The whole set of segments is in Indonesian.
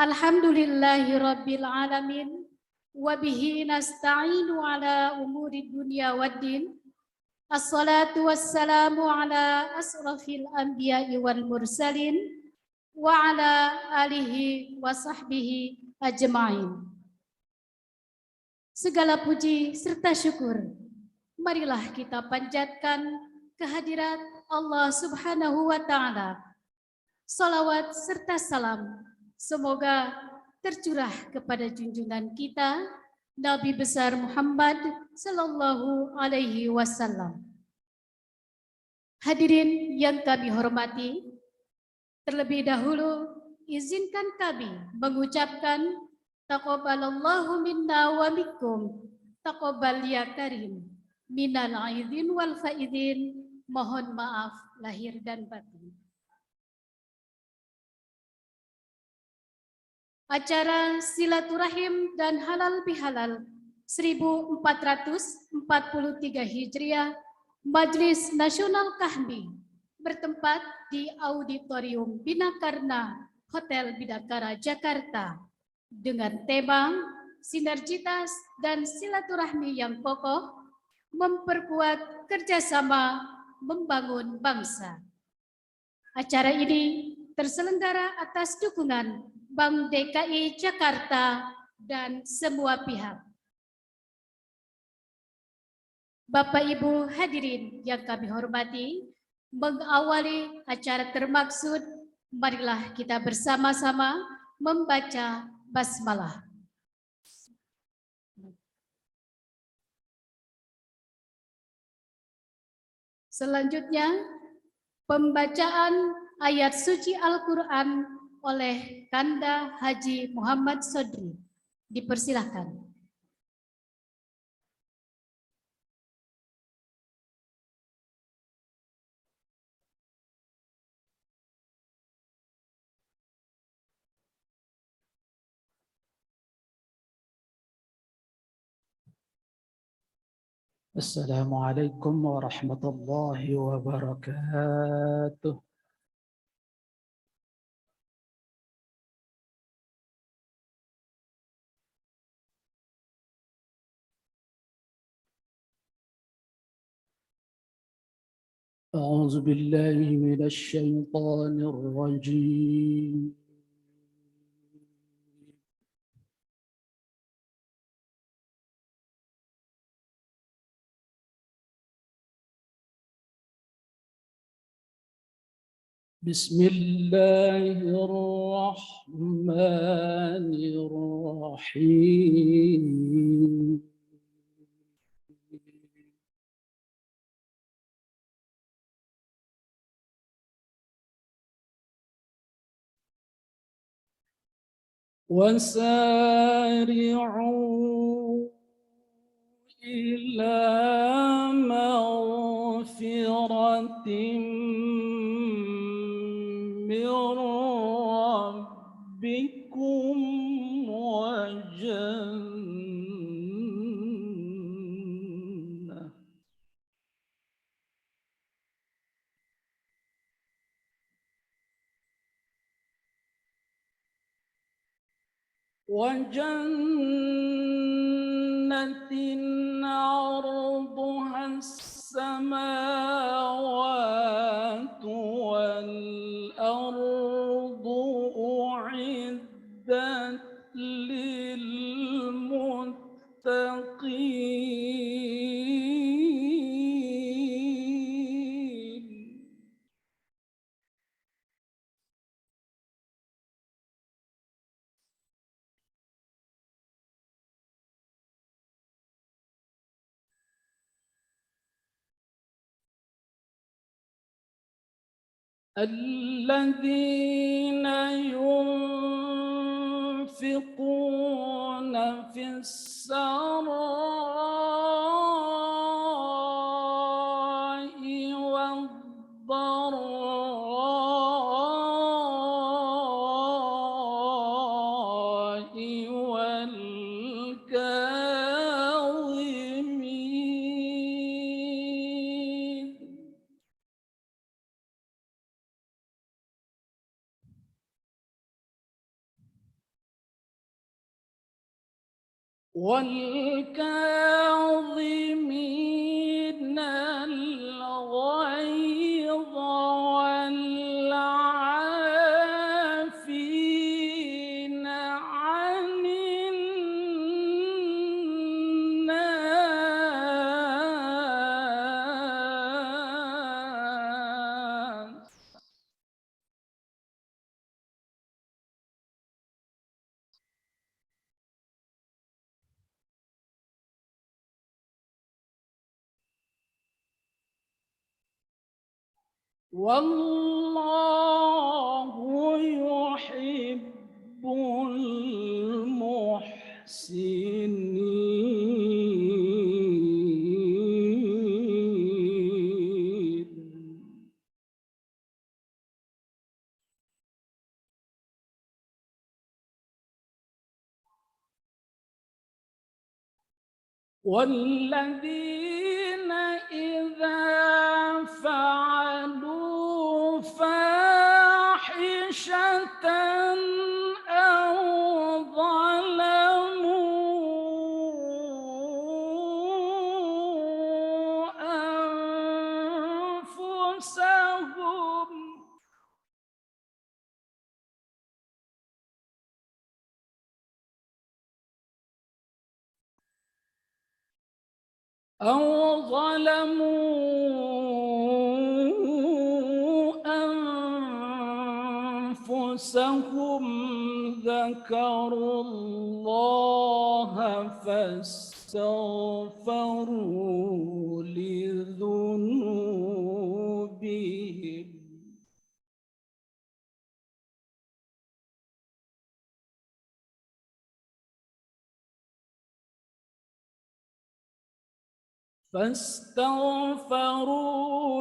Alhamdulillahi rabbil alamin. Wa bihi nasta'inu ala umuri dunya waddin. Assalatu wassalamu ala asrafil anbiya'i wal mursalin wa ala alihi wa sahbihi ajma'in. Segala puji serta syukur marilah kita panjatkan kehadirat Allah Subhanahu wa taala. Salawat serta salam semoga tercurah kepada junjungan kita Nabi besar Muhammad sallallahu alaihi wasallam. Hadirin yang kami hormati, terlebih dahulu izinkan kami mengucapkan taqabbalallahu minna wa minkum, taqabbal ya karim, minal aidin wal faidin, mohon maaf lahir dan batin. Acara silaturahim dan halal bihalal 1443 Hijriah Majelis Nasional Kahmi bertempat di Auditorium Binakarna Hotel Bidakara Jakarta dengan tema sinergitas dan silaturahmi yang kokoh memperkuat kerjasama membangun bangsa. Acara ini terselenggara atas dukungan Bank DKI Jakarta dan semua pihak. Bapak Ibu hadirin yang kami hormati, mengawali acara termaksud, marilah kita bersama-sama membaca basmalah. Selanjutnya, pembacaan ayat suci Al-Quran oleh Kanda Haji Muhammad Sodri. Dipersilahkan. Assalamualaikum warahmatullahi wabarakatuh. أعوذ بالله من الشيطان الرجيم. بسم الله الرحمن الرحيم. وسارعوا إلى مغفرة من ربكم وجنة عرضها السماوات والأرض أعدت للمتقين. الذين ينفقون في السراء والضراء والكاظمين والكاظمين الغيظ والعافين عن الناس. والله يحب المحسنين. والذين إذا فعلوا فاحشة أو ظلموا أنفسهم ذكروا الله فاستغفروا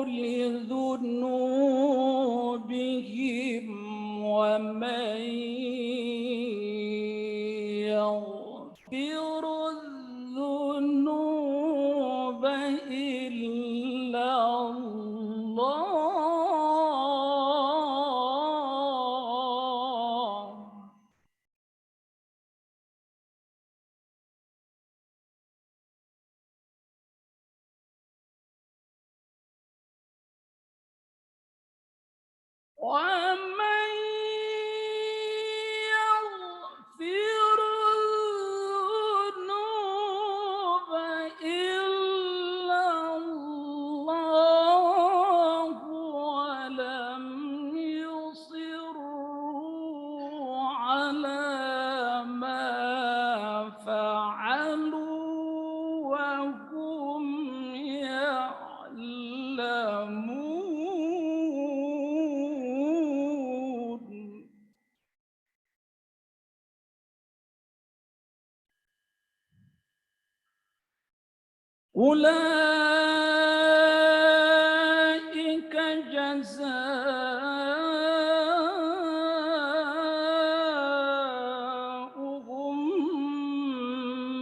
لذنوبهم ومن يغفر الذنوب إلا الله. ومن يغفر الذنوب إلا الله ولم يصروا على ما فعلوا وهم يعلمون. أولئك جزاؤهم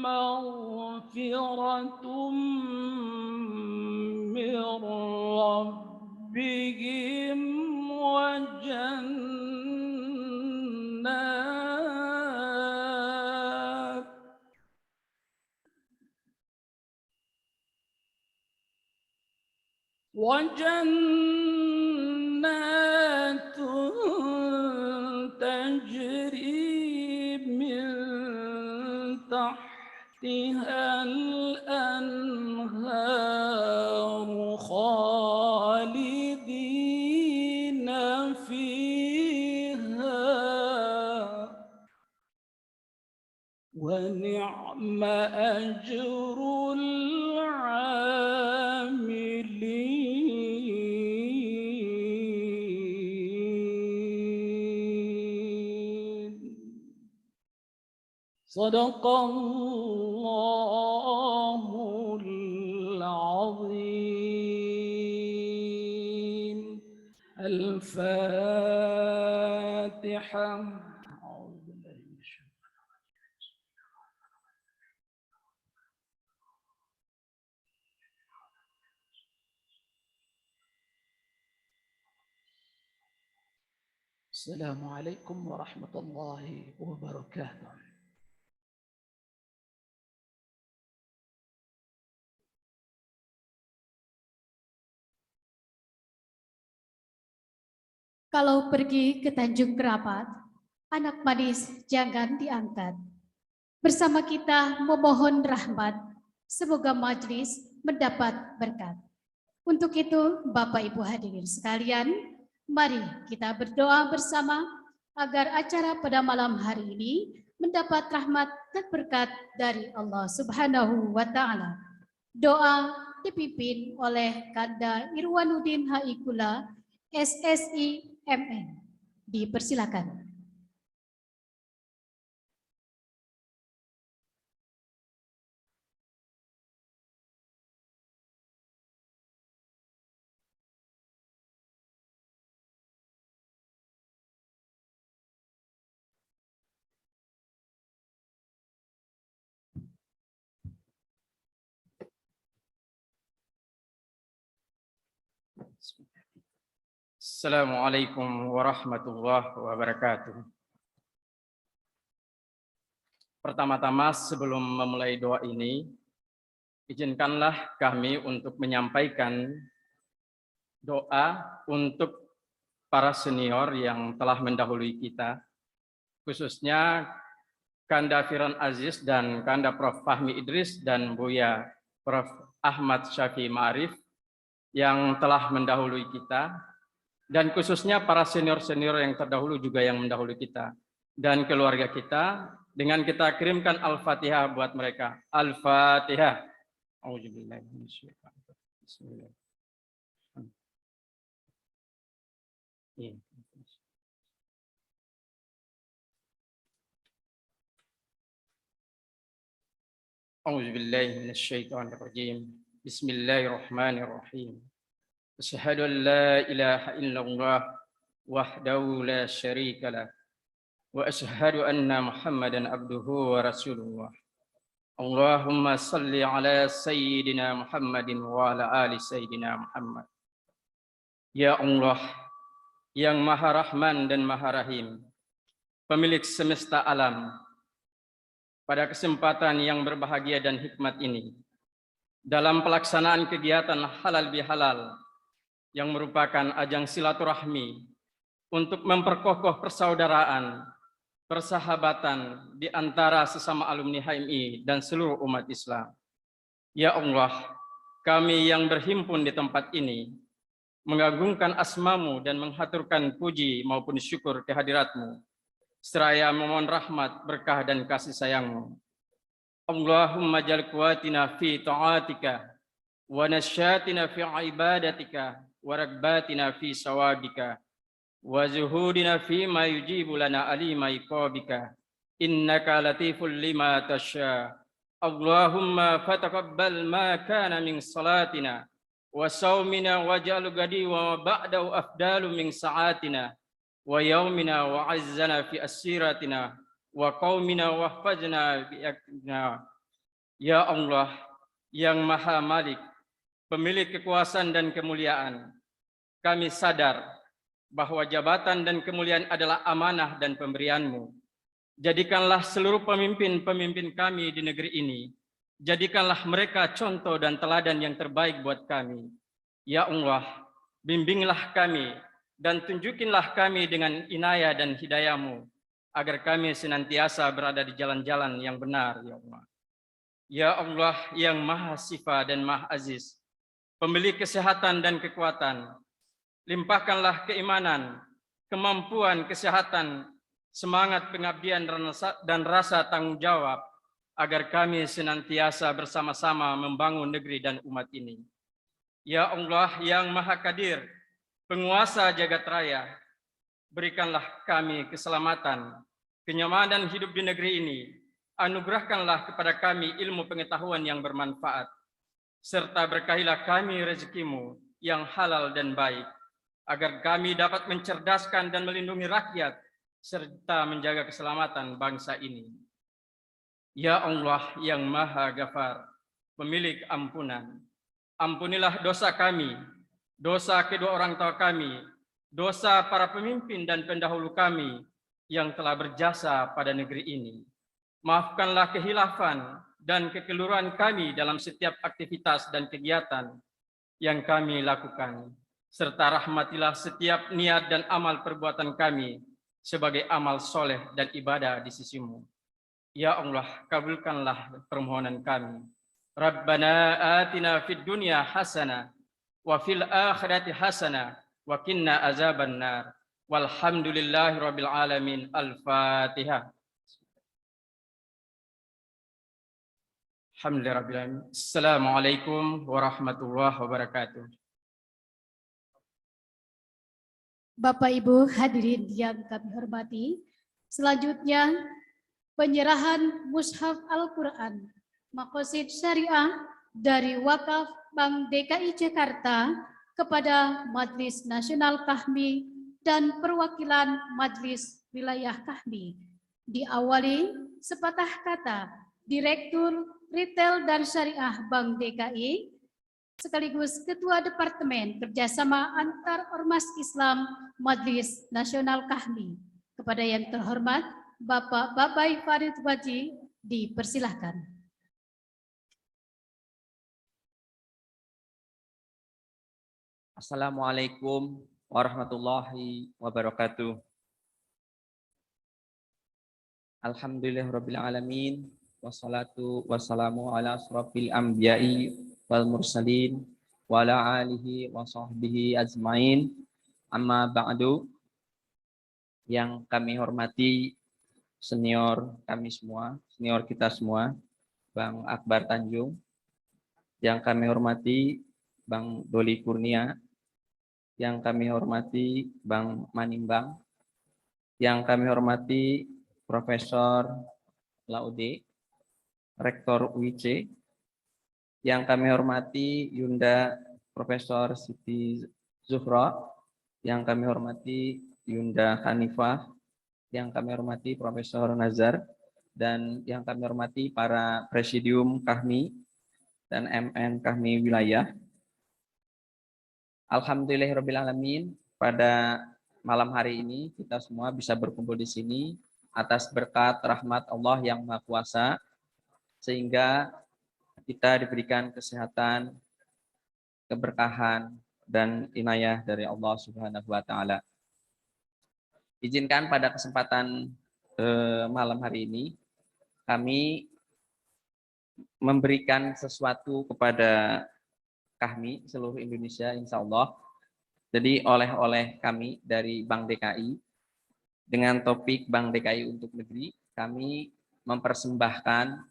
مغفرة من ربهم وجنات تجري من تحتها الأنهار خالدين فيها ونعم أجر العاملين. صدق الله العظيم. الفاتحة. السلام عليكم ورحمة الله وبركاته. Kalau pergi ke Tanjung Kerapat, anak manis jangan diangkat. Bersama kita memohon rahmat, semoga majelis mendapat berkat. Untuk itu, Bapak Ibu hadirin sekalian, mari kita berdoa bersama agar acara pada malam hari ini mendapat rahmat dan berkat dari Allah Subhanahu wa Ta'ala. Doa dipimpin oleh Kanda Irwanuddin Haikula, SSI MN. Dipersilakan. Assalamualaikum warahmatullahi wabarakatuh. Pertama-tama sebelum memulai doa ini, izinkanlah kami untuk menyampaikan doa untuk para senior yang telah mendahului kita, khususnya Kanda Firan Aziz dan Kanda Prof. Fahmi Idris dan Buya Prof. Ahmad Syafi Ma'arif yang telah mendahului kita, dan khususnya para senior-senior yang terdahulu juga yang mendahului kita, dan keluarga kita, dengan kita kirimkan Al-Fatihah buat mereka. Al-Fatihah. Bismillah. Bismillahirrahmanirrahim. Asyhadu an la ilaha illallah wahdahu la syarika lah. Wa asyhadu anna Muhammadan abduhu wa rasulullah. Allahumma salli ala sayyidina Muhammadin wa ala ali sayyidina Muhammad. Ya Allah, yang Maha Rahman dan Maha Rahim, pemilik semesta alam, pada kesempatan yang berbahagia dan hikmat ini, dalam pelaksanaan kegiatan halal bihalal yang merupakan ajang silaturahmi untuk memperkokoh persaudaraan, persahabatan di antara sesama alumni HMI dan seluruh umat Islam. Ya Allah, kami yang berhimpun di tempat ini mengagungkan asmamu dan menghaturkan puji maupun syukur kehadiratmu, seraya memohon rahmat, berkah dan kasih sayangmu. Allahumma jal quwatina fi ta'atika wa nasyatina fi ibadatika wa ragbatina fi sawabika wa zuhudina fi ma yujibu lana alima iqabika innaka latiful lima tasya. Allahumma fataqabbal ma kana min salatina wa saumina waj'al gadi wa ba'dahu afdalu min sa'atina wa yaumina wa azzana fi asiratina wa qaumina wahfazna bi'akna. Ya Allah, yang Maha Malik, pemilik kekuasaan dan kemuliaan, kami sadar bahwa jabatan dan kemuliaan adalah amanah dan pemberian-Mu. Jadikanlah seluruh pemimpin-pemimpin kami di negeri ini, jadikanlah mereka contoh dan teladan yang terbaik buat kami. Ya Allah, bimbinglah kami dan tunjukinlah kami dengan inayah dan hidayah-Mu, agar kami senantiasa berada di jalan-jalan yang benar, ya Allah. Ya Allah yang Maha Sifa dan Maha Aziz, pemilik kesehatan dan kekuatan, limpahkanlah keimanan, kemampuan, kesehatan, semangat pengabdian dan rasa tanggung jawab, agar kami senantiasa bersama-sama membangun negeri dan umat ini. Ya Allah yang Maha Qadir, penguasa jagat raya, berikanlah kami keselamatan, kenyamanan hidup di negeri ini. Anugerahkanlah kepada kami ilmu pengetahuan yang bermanfaat, serta berkahilah kami rezeki-Mu yang halal dan baik, agar kami dapat mencerdaskan dan melindungi rakyat, serta menjaga keselamatan bangsa ini. Ya Allah yang Maha Ghafar, pemilik ampunan, ampunilah dosa kami, dosa kedua orang tua kami, dosa para pemimpin dan pendahulu kami yang telah berjasa pada negeri ini. Maafkanlah kehilafan dan kekeliruan kami dalam setiap aktivitas dan kegiatan yang kami lakukan. serta rahmatilah setiap niat dan amal perbuatan kami sebagai amal soleh dan ibadah di sisimu. Ya Allah, kabulkanlah permohonan kami. Rabbana atina fid dunya hasanah wa fil akhirati hasanah wa qina azabannar. Walhamdulillahirabbil alamin. Al-Fatihah. Alhamdulillahirabbil alamin. Assalamualaikum warahmatullahi wabarakatuh. Bapak Ibu hadirin yang kami hormati, selanjutnya penyerahan Mushaf Al-Quran Maqasid Syariah dari Wakaf Bank DKI Jakarta kepada Majelis Nasional Kahmi dan perwakilan Majelis Wilayah Kahmi. Diawali sepatah kata Direktur Retail dan Syariah Bank DKI sekaligus Ketua Departemen Kerjasama Antar Ormas Islam Majelis Nasional Kahmi. Kepada yang terhormat Bapak Babai Farid Waji, dipersilahkan. Assalamualaikum warahmatullahi wabarakatuh. Alhamdulillahirabbil alamin, wassalatu wassalamu ala asrofil anbiya'i wal mursalin wa ala alihi wa sahbihi ajmain. Amma ba'du. Yang kami hormati senior kami semua, senior kita semua, Bang Akbar Tanjung. Yang kami hormati Bang Doli Kurnia. Yang kami hormati Bang Manimbang. Yang kami hormati Profesor Laude, Rektor UIC. Yang kami hormati Yunda Profesor Siti Zuhra. Yang kami hormati Yunda Hanifah, yang kami hormati Profesor Nazar, dan yang kami hormati para Presidium Kahmi dan MN Kahmi Wilayah. Alhamdulillahirabbil alamin, pada malam hari ini kita semua bisa berkumpul di sini atas berkat rahmat Allah yang Maha Kuasa, sehingga kita diberikan kesehatan, keberkahan, dan inayah dari Allah Subhanahu wa Ta'ala. Izinkan pada kesempatan malam hari ini kami memberikan sesuatu kepada Kahmi seluruh Indonesia, insya Allah. Jadi oleh-oleh kami dari Bank DKI dengan topik Bank DKI untuk Negeri, kami mempersembahkan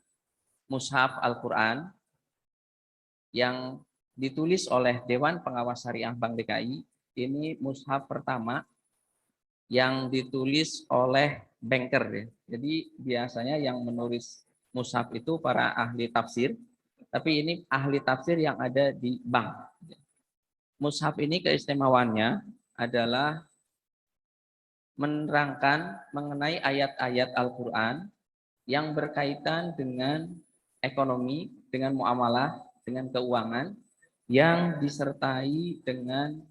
Mushaf Al-Quran yang ditulis oleh Dewan Pengawas Syariah Bank DKI. Ini mushaf pertama yang ditulis oleh banker ya. Jadi biasanya yang menulis mushaf itu para ahli tafsir, tapi ini ahli tafsir yang ada di bank. Mushaf ini keistimewaannya adalah menerangkan mengenai ayat-ayat Al-Quran yang berkaitan dengan ekonomi, dengan muamalah, dengan keuangan, yang disertai dengan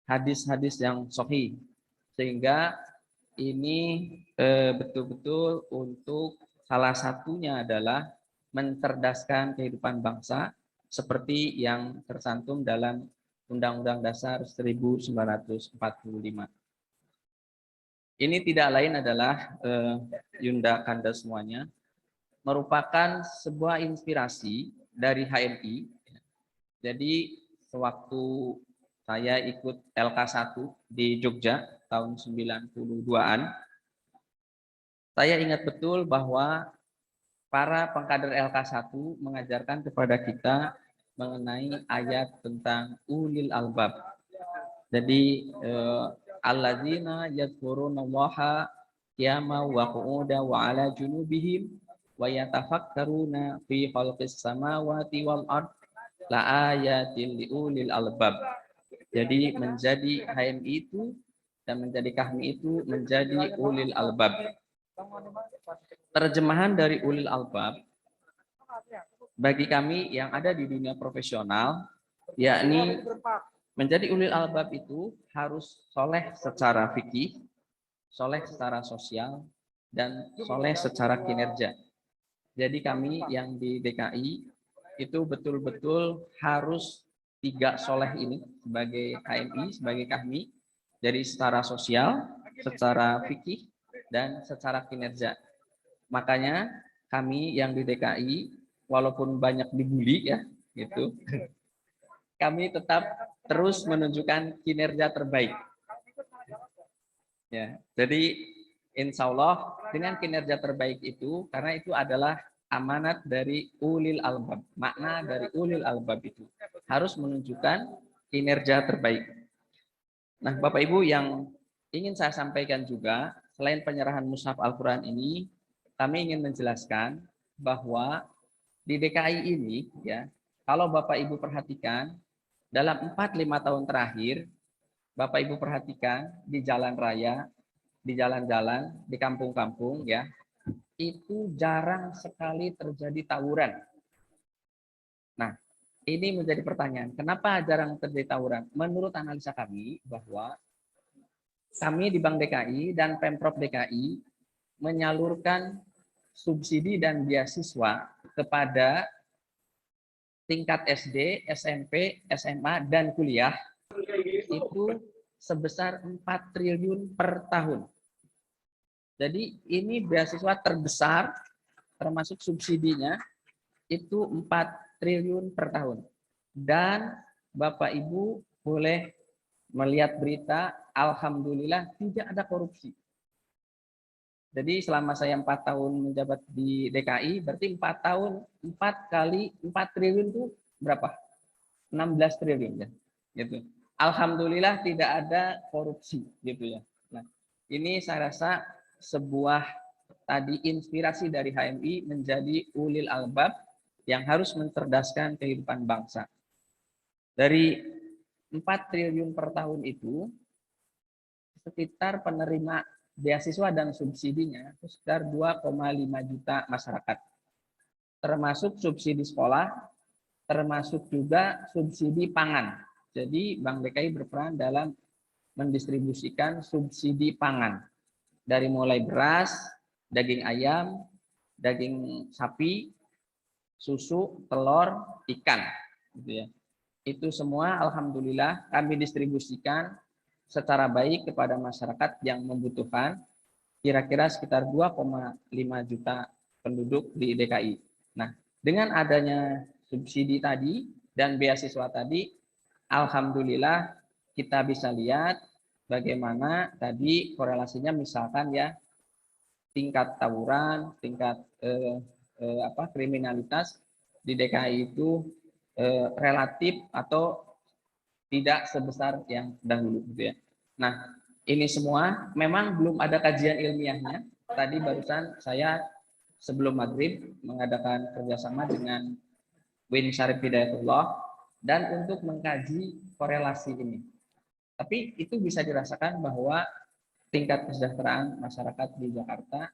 hadis-hadis yang sahih. Sehingga ini betul-betul untuk salah satunya adalah mencerdaskan kehidupan bangsa seperti yang tercantum dalam Undang-Undang Dasar 1945. Ini tidak lain adalah Yunda Kanda semuanya, merupakan sebuah inspirasi dari HMI. Jadi sewaktu saya ikut LK1 di Jogja tahun 92-an, saya ingat betul bahwa para pengkader LK1 mengajarkan kepada kita mengenai ayat tentang ulil albab. Jadi alladzina yadhkurunallaha qiyaman wa qu'udan wa 'ala junubihim wa yatafakkaruna fi khalqis samawati wal ard la ayatil liulil albab. Jadi menjadi HMI itu dan menjadi Kahmi itu menjadi ulil albab. Terjemahan dari ulil albab bagi kami yang ada di dunia profesional, yakni menjadi ulil albab itu harus soleh secara fikih, soleh secara sosial, dan soleh secara kinerja. Jadi kami yang di DKI itu betul-betul harus tiga soleh ini sebagai HMI, sebagai kami, dari secara sosial, secara fikih, dan secara kinerja. Makanya kami yang di DKI, walaupun banyak dibully ya, gitu, kami tetap terus menunjukkan kinerja terbaik. Ya, jadi insya Allah dengan kinerja terbaik itu, karena itu adalah amanat dari ulil albab. Makna dari ulil albab itu harus menunjukkan kinerja terbaik. Nah, Bapak Ibu, yang ingin saya sampaikan juga, selain penyerahan mushaf Al-Quran ini, kami ingin menjelaskan bahwa di DKI ini, ya, kalau Bapak Ibu perhatikan, dalam 4-5 tahun terakhir, Bapak Ibu perhatikan di jalan raya, di jalan-jalan, di kampung-kampung, ya, itu jarang sekali terjadi tawuran. Nah, ini menjadi pertanyaan, kenapa jarang terjadi tawuran? Menurut analisa kami, bahwa kami di Bank DKI dan Pemprov DKI menyalurkan subsidi dan beasiswa kepada tingkat SD, SMP, SMA, dan kuliah itu sebesar 4 triliun per tahun. Jadi ini beasiswa terbesar termasuk subsidinya itu 4 triliun per tahun. Dan Bapak Ibu boleh melihat berita, alhamdulillah tidak ada korupsi. Jadi selama saya 4 tahun menjabat di DKI, berarti 4 tahun, 4 kali 4 triliun itu berapa? 16 triliun ya. Gitu. Alhamdulillah tidak ada korupsi gitu ya. Nah, ini saya rasa sebuah tadi inspirasi dari HMI menjadi ulil albab yang harus mencerdaskan kehidupan bangsa. Dari 4 triliun per tahun itu, sekitar penerima beasiswa dan subsidinya sekitar 2,5 juta masyarakat. Termasuk subsidi sekolah, termasuk juga subsidi pangan. Jadi Bank DKI berperan dalam mendistribusikan subsidi pangan. Dari mulai beras, daging ayam, daging sapi, susu, telur, ikan, gitu ya. Itu semua alhamdulillah kami distribusikan secara baik kepada masyarakat yang membutuhkan, kira-kira sekitar 2,5 juta penduduk di DKI. Nah, dengan adanya subsidi tadi dan beasiswa tadi, alhamdulillah kita bisa lihat bagaimana tadi korelasinya, misalkan ya tingkat tawuran, tingkat kriminalitas di DKI itu relatif atau tidak sebesar yang dahulu gitu ya. Nah, ini semua memang belum ada kajian ilmiahnya. Tadi barusan saya sebelum maghrib mengadakan kerjasama dengan Win Syarif Hidayatullah dan untuk mengkaji korelasi ini. Tapi itu bisa dirasakan bahwa tingkat kesejahteraan masyarakat di Jakarta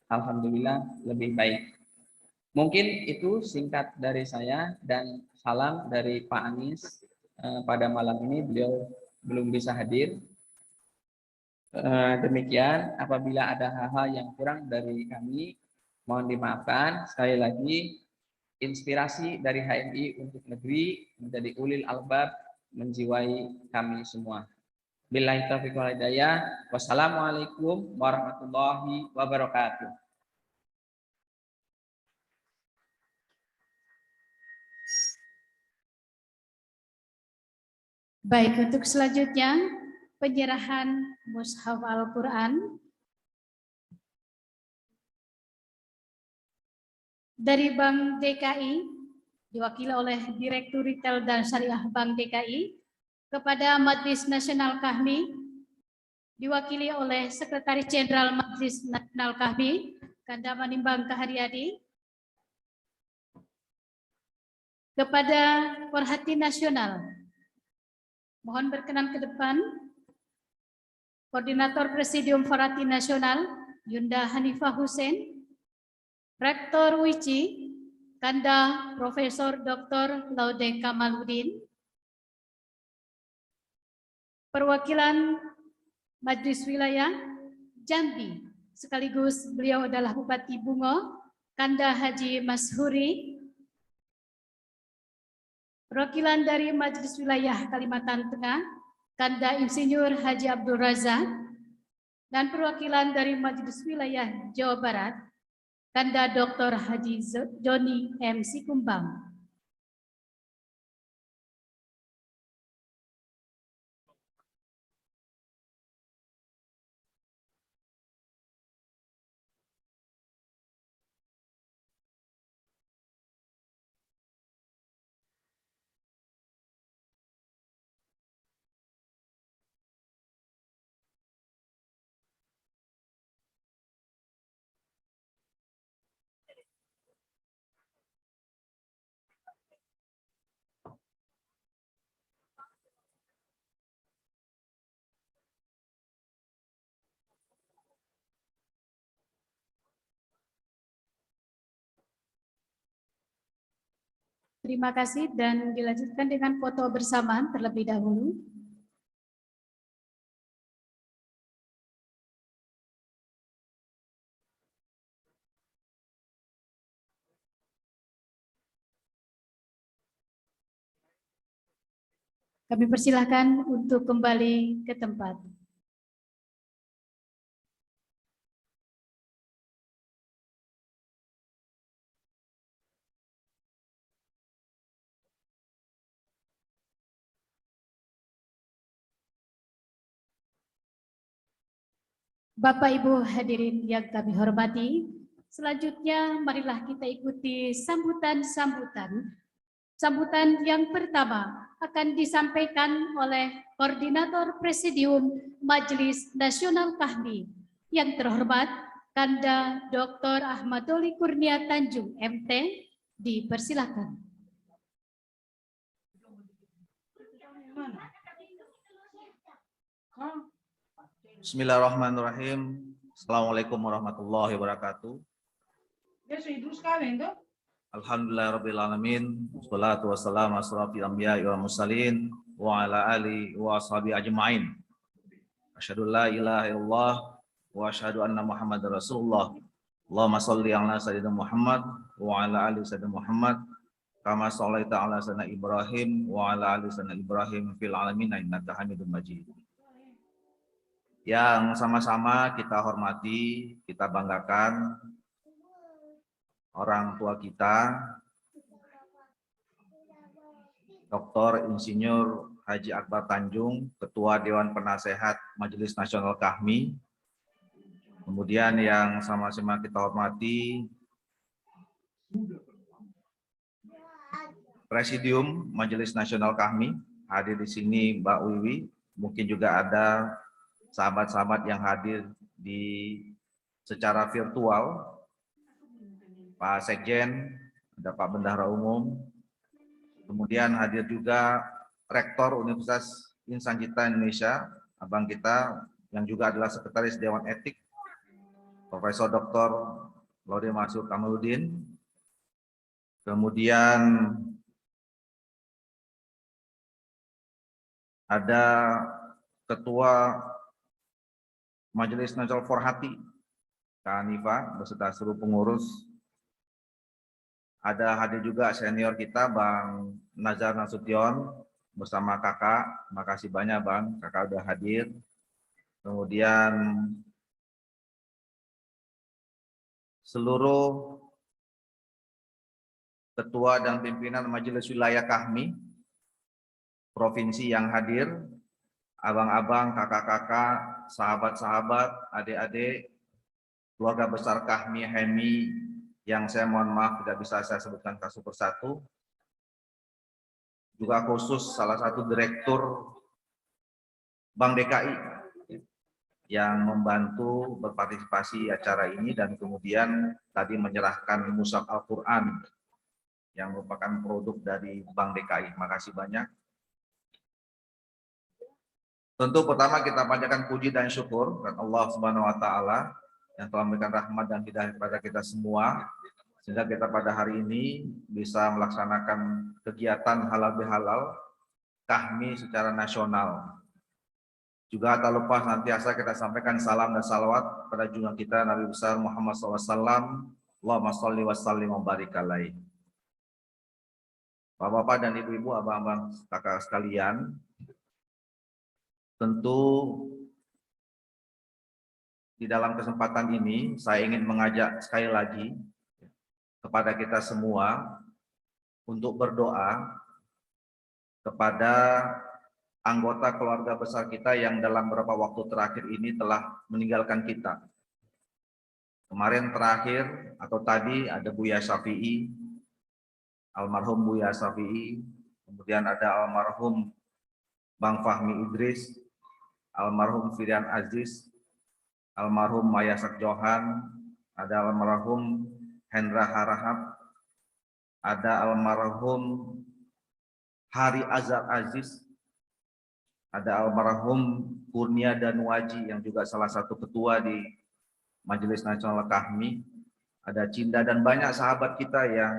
alhamdulillah lebih baik. Mungkin itu singkat dari saya dan salam dari Pak Anies. Pada malam ini beliau belum bisa hadir. Demikian, apabila ada hal-hal yang kurang dari kami, mohon dimaafkan. Sekali lagi, inspirasi dari HMI untuk negeri menjadi ulil albab menjiwai kami semua. Billahi taufiq wal hidayah. Wassalamualaikum warahmatullahi wabarakatuh. Baik, untuk selanjutnya penyerahan mushaf Al-Quran dari Bank DKI diwakili oleh Direktur Retail dan Syariah Bank DKI kepada Majelis Nasional Kahmi diwakili oleh Sekretaris Jenderal Majelis Nasional Kahmi Kanda Manimbang Kaharyadi, kepada Perhati Nasional mohon berkenan ke depan Koordinator Presidium Perhati Nasional Yunda Hanifah Hussein, Rektor WICI Kanda Profesor Dr. Laude Kamaludin, perwakilan Majelis Wilayah Jambi sekaligus beliau adalah Bupati Bungo Kanda Haji Mashuri, Perwakilan dari Majelis Wilayah Kalimantan Tengah, Kanda Insinyur Haji Abdul Razak, dan perwakilan dari Majelis Wilayah Jawa Barat, Kanda Dr. Haji Joni M. Sikumbang. Terima kasih dan dilanjutkan dengan foto bersama terlebih dahulu. Kami persilahkan untuk kembali ke tempat. Bapak Ibu hadirin yang kami hormati, selanjutnya marilah kita ikuti sambutan yang pertama akan disampaikan oleh Koordinator Presidium Majelis Nasional Kahmi yang terhormat Kanda Dr. Ahmad Doli Kurnia Tanjung MT, dipersilakan. Bismillahirrahmanirrahim. Assalamualaikum warahmatullahi wabarakatuh. Alhamdulillahirrahmanirrahim. Wassalatu wassalamu ala asyrafil anbiya'i wal mursalin wa ala alihi wa ashabihi ajma'in. Asyhadu an la ilaha illallah wa asyhadu anna Muhammadar Rasulullah. Allahumma shalli ala sayyidina Muhammad wa ala ali sayyidina Muhammad kama shallaita ala sayyidina Ibrahim wa ala ali sayyidina Ibrahim fil alamin innaka Hamidum Majid. Yang sama-sama kita hormati, kita banggakan orang tua kita, Dr. Insinyur Haji Akbar Tanjung, Ketua Dewan Penasehat Majelis Nasional Kahmi. Kemudian yang sama-sama kita hormati, Presidium Majelis Nasional Kahmi, hadir di sini Mbak Wiwi, mungkin juga ada sahabat-sahabat yang hadir secara virtual, Pak Sekjen, ada Pak Bendahara Umum, kemudian hadir juga Rektor Universitas Insan Cipta Indonesia, abang kita, yang juga adalah Sekretaris Dewan Etik, Profesor Dr. Laude Mansur Kamaluddin, kemudian ada Ketua Majelis Nasional Forhati, Kak Hanifa, beserta seluruh pengurus. Ada hadir juga senior kita, Bang Nazar Nasution, bersama kakak. Makasih banyak Bang, kakak udah hadir. Kemudian seluruh ketua dan pimpinan Majelis Wilayah Kahmi, provinsi yang hadir, abang-abang, kakak-kakak, sahabat-sahabat, adik-adik, keluarga besar Kahmi, Hemi, yang saya mohon maaf tidak bisa saya sebutkan satu persatu. Juga khusus salah satu direktur Bank DKI yang membantu berpartisipasi acara ini dan kemudian tadi menyerahkan mushaf Al-Quran yang merupakan produk dari Bank DKI. Makasih banyak. Tentu pertama kita panjatkan puji dan syukur kepada Allah Subhanahu wa taala yang telah memberikan rahmat dan hidayah kepada kita semua sehingga kita pada hari ini bisa melaksanakan kegiatan halal bihalal Kahmi secara nasional. Juga tak lupa senantiasa kita sampaikan salam dan salawat pada junjungan kita Nabi besar Muhammad SAW. Allahumma sholli wa sallim wa barik alaihi. Bapak-bapak dan ibu-ibu, abang-abang kakak sekalian, tentu di dalam kesempatan ini saya ingin mengajak sekali lagi kepada kita semua untuk berdoa kepada anggota keluarga besar kita yang dalam beberapa waktu terakhir ini telah meninggalkan kita. Kemarin terakhir atau tadi ada Buya Syafi'i, almarhum Buya Syafi'i, kemudian ada almarhum Bang Fahmi Idris, almarhum Firian Aziz, almarhum Mayasak Johan, ada almarhum Hendra Harahap, ada almarhum Hari Azhar Aziz, ada almarhum Kurnia Danwaji yang juga salah satu ketua di Majelis Nasional Kahmi, ada Cinda dan banyak sahabat kita yang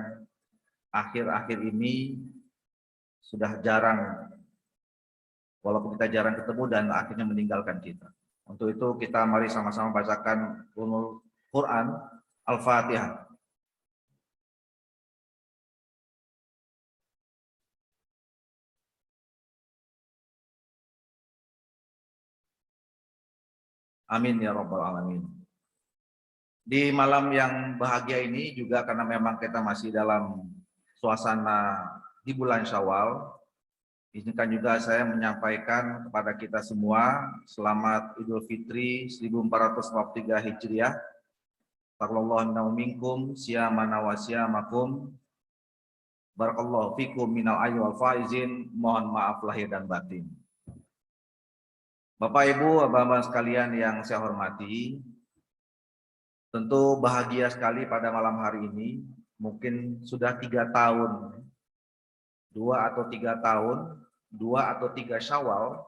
akhir-akhir ini sudah jarang, walaupun kita jarang ketemu dan akhirnya meninggalkan kita. Untuk itu kita mari sama-sama bacakan Quran Al-Fatihah. Amin ya rabbal alamin. Di malam yang bahagia ini juga karena memang kita masih dalam suasana di bulan Syawal, izinkan juga saya menyampaikan kepada kita semua selamat Idul Fitri 1443 Hijriah. Taqabbalallahu minna wa minkum siyamana wa siyamakum. Barakallahu fikum minal ayyi wal faizin. Mohon maaf lahir dan batin. Bapak Ibu, abang-abang sekalian yang saya hormati, tentu bahagia sekali pada malam hari ini. Mungkin sudah 3 tahun, 2 atau 3 tahun, 2 atau 3 Syawal,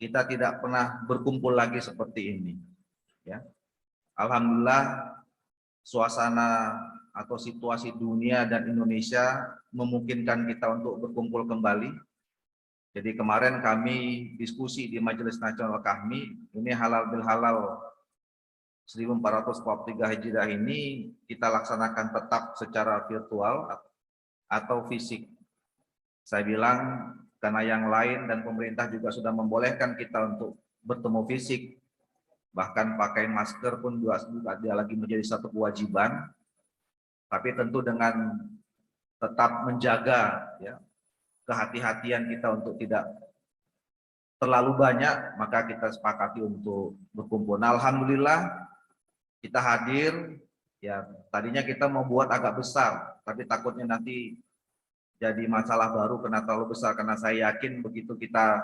kita tidak pernah berkumpul lagi seperti ini. Ya, alhamdulillah suasana atau situasi dunia dan Indonesia memungkinkan kita untuk berkumpul kembali. Jadi kemarin kami diskusi di Majelis Nasional Kahmi, ini halal bil halal 1443 Hijriah ini kita laksanakan tetap secara virtual atau fisik. Saya bilang karena yang lain dan pemerintah juga sudah membolehkan kita untuk bertemu fisik, bahkan pakai masker pun juga dia lagi menjadi satu kewajiban. Tapi tentu dengan tetap menjaga ya kehati-hatian kita untuk tidak terlalu banyak, maka kita sepakati untuk berkumpul. Nah, alhamdulillah kita hadir. Ya, tadinya kita mau buat agak besar, tapi takutnya nanti jadi masalah baru karena terlalu besar. Karena saya yakin begitu kita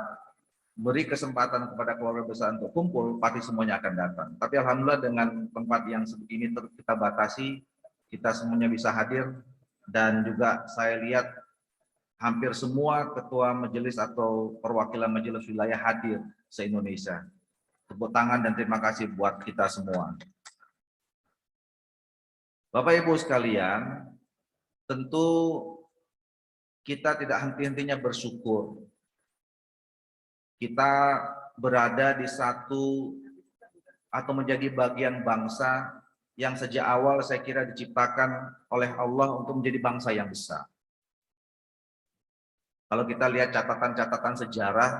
beri kesempatan kepada keluarga besar untuk kumpul, pasti semuanya akan datang. Tapi alhamdulillah dengan tempat yang sebegini kita batasi, kita semuanya bisa hadir. Dan juga saya lihat hampir semua ketua majelis atau perwakilan majelis wilayah hadir se-Indonesia. Tepuk tangan dan terima kasih buat kita semua. Bapak Ibu sekalian, tentu kita tidak henti-hentinya bersyukur. Kita berada di satu atau menjadi bagian bangsa yang sejak awal saya kira diciptakan oleh Allah untuk menjadi bangsa yang besar. Kalau kita lihat catatan-catatan sejarah,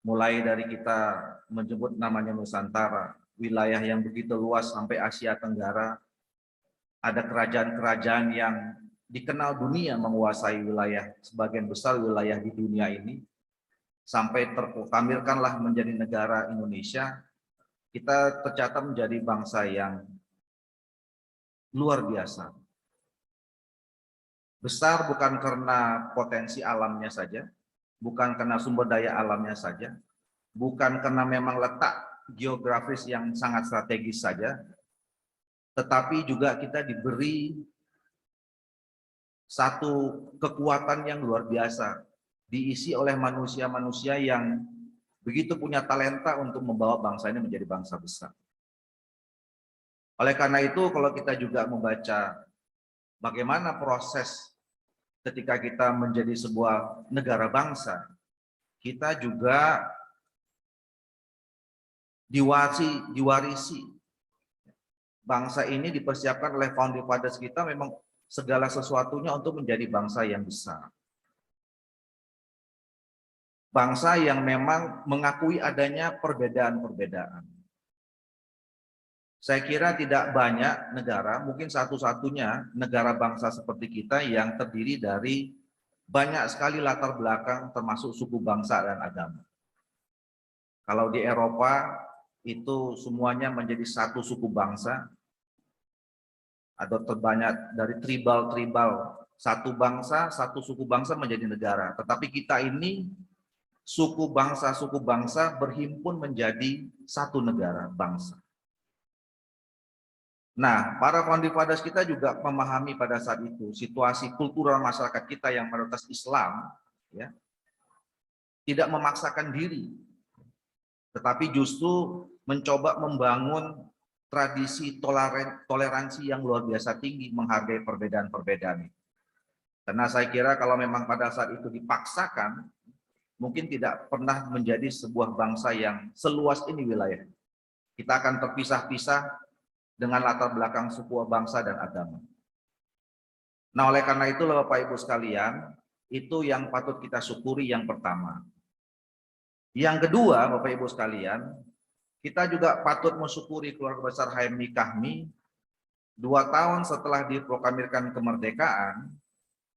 mulai dari kita menyebut namanya Nusantara, wilayah yang begitu luas sampai Asia Tenggara, ada kerajaan-kerajaan yang dikenal dunia menguasai wilayah, sebagian besar wilayah di dunia ini, sampai terproklamirkanlah menjadi negara Indonesia. Kita tercatat menjadi bangsa yang luar biasa. Besar bukan karena potensi alamnya saja, bukan karena sumber daya alamnya saja, bukan karena memang letak geografis yang sangat strategis saja, tetapi juga kita diberi satu kekuatan yang luar biasa, diisi oleh manusia-manusia yang begitu punya talenta untuk membawa bangsa ini menjadi bangsa besar. Oleh karena itu, kalau kita juga membaca bagaimana proses ketika kita menjadi sebuah negara bangsa, kita juga diwarisi. Bangsa ini dipersiapkan oleh founding fathers kita memang segala sesuatunya untuk menjadi bangsa yang besar. Bangsa yang memang mengakui adanya perbedaan-perbedaan. Saya kira tidak banyak negara, mungkin satu-satunya negara bangsa seperti kita yang terdiri dari banyak sekali latar belakang termasuk suku bangsa dan agama. Kalau di Eropa itu semuanya menjadi satu suku bangsa, atau terbanyak dari tribal-tribal, satu bangsa, satu suku bangsa menjadi negara. Tetapi kita ini suku bangsa berhimpun menjadi satu negara bangsa. Nah, para founding fathers kita juga memahami pada saat itu situasi kultural masyarakat kita yang mayoritas Islam, ya, tidak memaksakan diri, tetapi justru mencoba membangun tradisi toleransi yang luar biasa tinggi, menghargai perbedaan-perbedaan. Karena saya kira kalau memang pada saat itu dipaksakan, mungkin tidak pernah menjadi sebuah bangsa yang seluas ini wilayah. Kita akan terpisah-pisah dengan latar belakang suku bangsa dan agama. Nah, oleh karena itu Bapak Ibu sekalian, itu yang patut kita syukuri yang pertama. Yang kedua, Bapak Ibu sekalian, kita juga patut mensyukuri keluarga besar HMI Kahmi, 2 tahun setelah diproklamirkan kemerdekaan,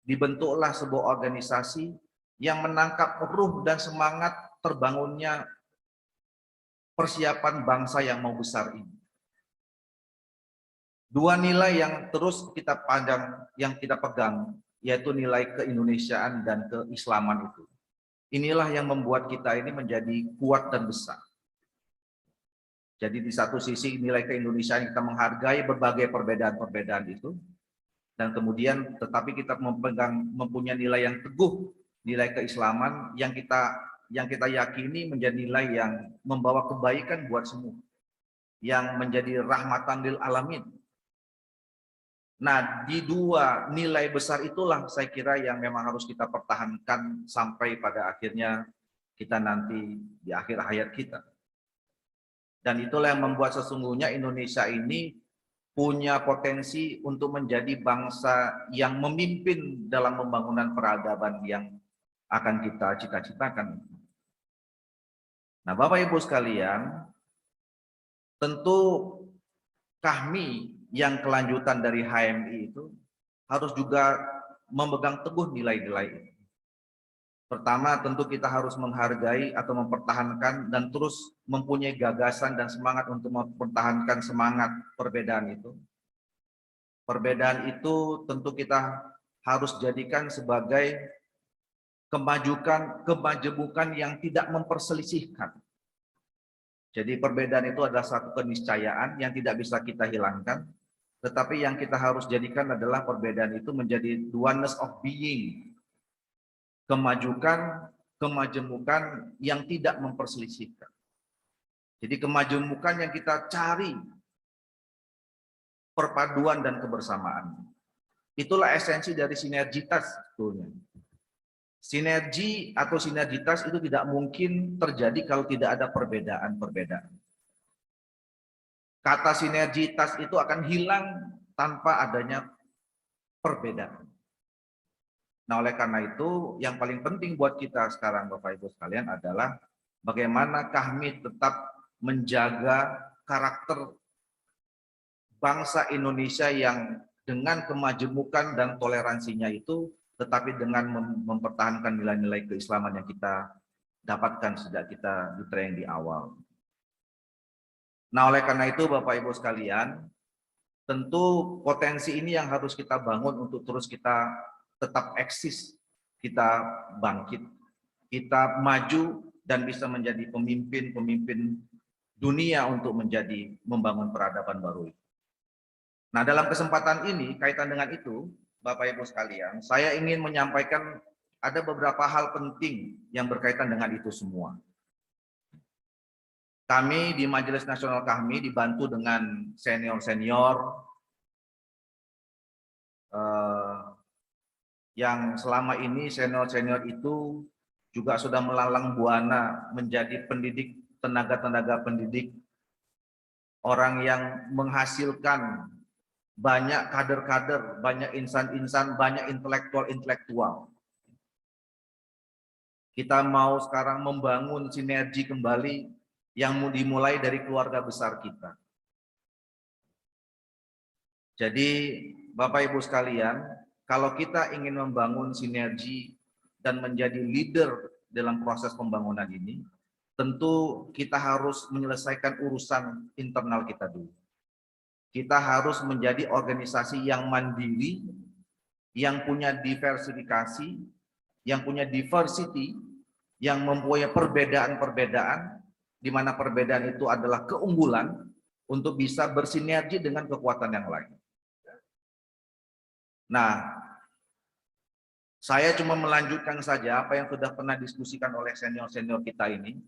dibentuklah sebuah organisasi yang menangkap ruh dan semangat terbangunnya persiapan bangsa yang mau besar ini. 2 nilai yang terus kita pegang, yaitu nilai keindonesiaan dan keislaman itu. Inilah yang membuat kita ini menjadi kuat dan besar. Jadi di satu sisi nilai keindonesiaan, kita menghargai berbagai perbedaan-perbedaan itu, dan kemudian tetapi kita mempunyai nilai yang teguh, nilai keislaman yang kita yakini menjadi nilai yang membawa kebaikan buat semua, yang menjadi rahmatan lil alamin. Nah, di 2 nilai besar itulah saya kira yang memang harus kita pertahankan sampai pada akhirnya kita nanti di akhir hayat kita. Dan itulah yang membuat sesungguhnya Indonesia ini punya potensi untuk menjadi bangsa yang memimpin dalam pembangunan peradaban yang akan kita cita-citakan. Nah, Bapak Ibu sekalian, tentu Kahmi yang kelanjutan dari HMI itu harus juga memegang teguh nilai-nilai ini. Pertama, tentu kita harus menghargai atau mempertahankan dan terus mempunyai gagasan dan semangat untuk mempertahankan semangat perbedaan itu. Perbedaan itu tentu kita harus jadikan sebagai kemajemukan yang tidak memperselisihkan. Jadi perbedaan itu adalah satu keniscayaan yang tidak bisa kita hilangkan, tetapi yang kita harus jadikan adalah perbedaan itu menjadi oneness of being, kemajemukan yang tidak memperselisihkan. Jadi kemajemukan yang kita cari perpaduan dan kebersamaan. Itulah esensi dari sinergitas sebetulnya. Sinergi atau sinergitas itu tidak mungkin terjadi kalau tidak ada perbedaan-perbedaan. Kata sinergitas itu akan hilang tanpa adanya perbedaan. Nah, oleh karena itu yang paling penting buat kita sekarang Bapak Ibu sekalian adalah bagaimana kami tetap menjaga karakter bangsa Indonesia yang dengan kemajemukan dan toleransinya itu, tetapi dengan mempertahankan nilai-nilai keislaman yang kita dapatkan sejak kita di training di awal. Nah, oleh karena itu Bapak Ibu sekalian, tentu potensi ini yang harus kita bangun untuk terus kita tetap eksis, kita bangkit, kita maju dan bisa menjadi pemimpin-pemimpin dunia untuk membangun peradaban baru. Nah, dalam kesempatan ini, kaitan dengan itu, Bapak Ibu sekalian, saya ingin menyampaikan ada beberapa hal penting yang berkaitan dengan itu semua. Kami di Majelis Nasional Kahmi dibantu dengan senior-senior yang selama ini senior-senior itu juga sudah melalang buana menjadi pendidik, tenaga-tenaga pendidik, orang yang menghasilkan banyak kader-kader, banyak insan-insan, banyak intelektual-intelektual. Kita mau sekarang membangun sinergi kembali yang dimulai dari keluarga besar kita. Jadi Bapak Ibu sekalian, kalau kita ingin membangun sinergi dan menjadi leader dalam proses pembangunan ini, tentu kita harus menyelesaikan urusan internal kita dulu. Kita harus menjadi organisasi yang mandiri, yang punya diversifikasi, yang punya diversity, yang mempunyai perbedaan-perbedaan, di mana perbedaan itu adalah keunggulan untuk bisa bersinergi dengan kekuatan yang lain. Nah, saya cuma melanjutkan saja apa yang sudah pernah diskusikan oleh senior-senior kita ini,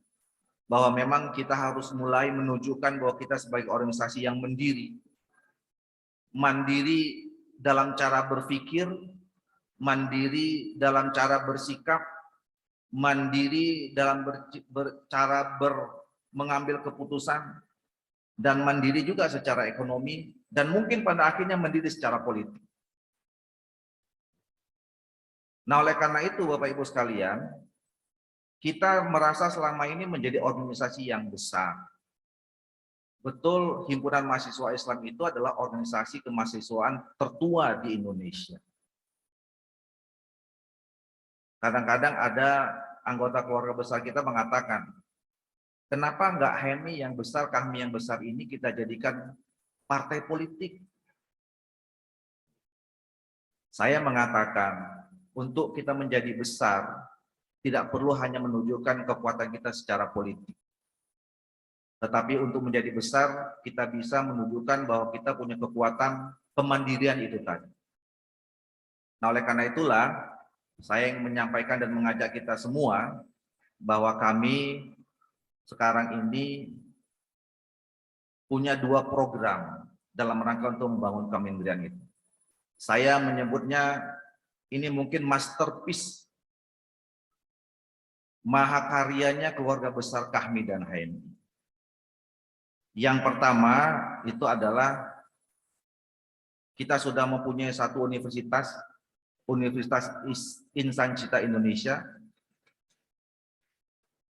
bahwa memang kita harus mulai menunjukkan bahwa kita sebagai organisasi yang mandiri dalam cara berpikir, mandiri dalam cara bersikap, mandiri dalam mengambil keputusan, dan mandiri juga secara ekonomi, dan mungkin pada akhirnya mandiri secara politik. Nah, oleh karena itu Bapak Ibu sekalian, kita merasa selama ini menjadi organisasi yang besar. Betul, Himpunan Mahasiswa Islam itu adalah organisasi kemahasiswaan tertua di Indonesia. Kadang-kadang ada anggota keluarga besar kita mengatakan, kenapa enggak HMI yang besar, kami yang besar ini kita jadikan partai politik? Saya mengatakan, untuk kita menjadi besar, tidak perlu hanya menunjukkan kekuatan kita secara politik. Tetapi untuk menjadi besar, kita bisa menunjukkan bahwa kita punya kekuatan kemandirian itu tadi. Nah, oleh karena itulah, saya ingin menyampaikan dan mengajak kita semua, bahwa kami sekarang ini punya 2 program dalam rangka untuk membangun kemandirian itu. Saya menyebutnya, ini mungkin masterpiece mahakaryanya keluarga besar Kahmi dan HMI. Yang pertama itu adalah kita sudah mempunyai satu universitas Insan Cita Indonesia,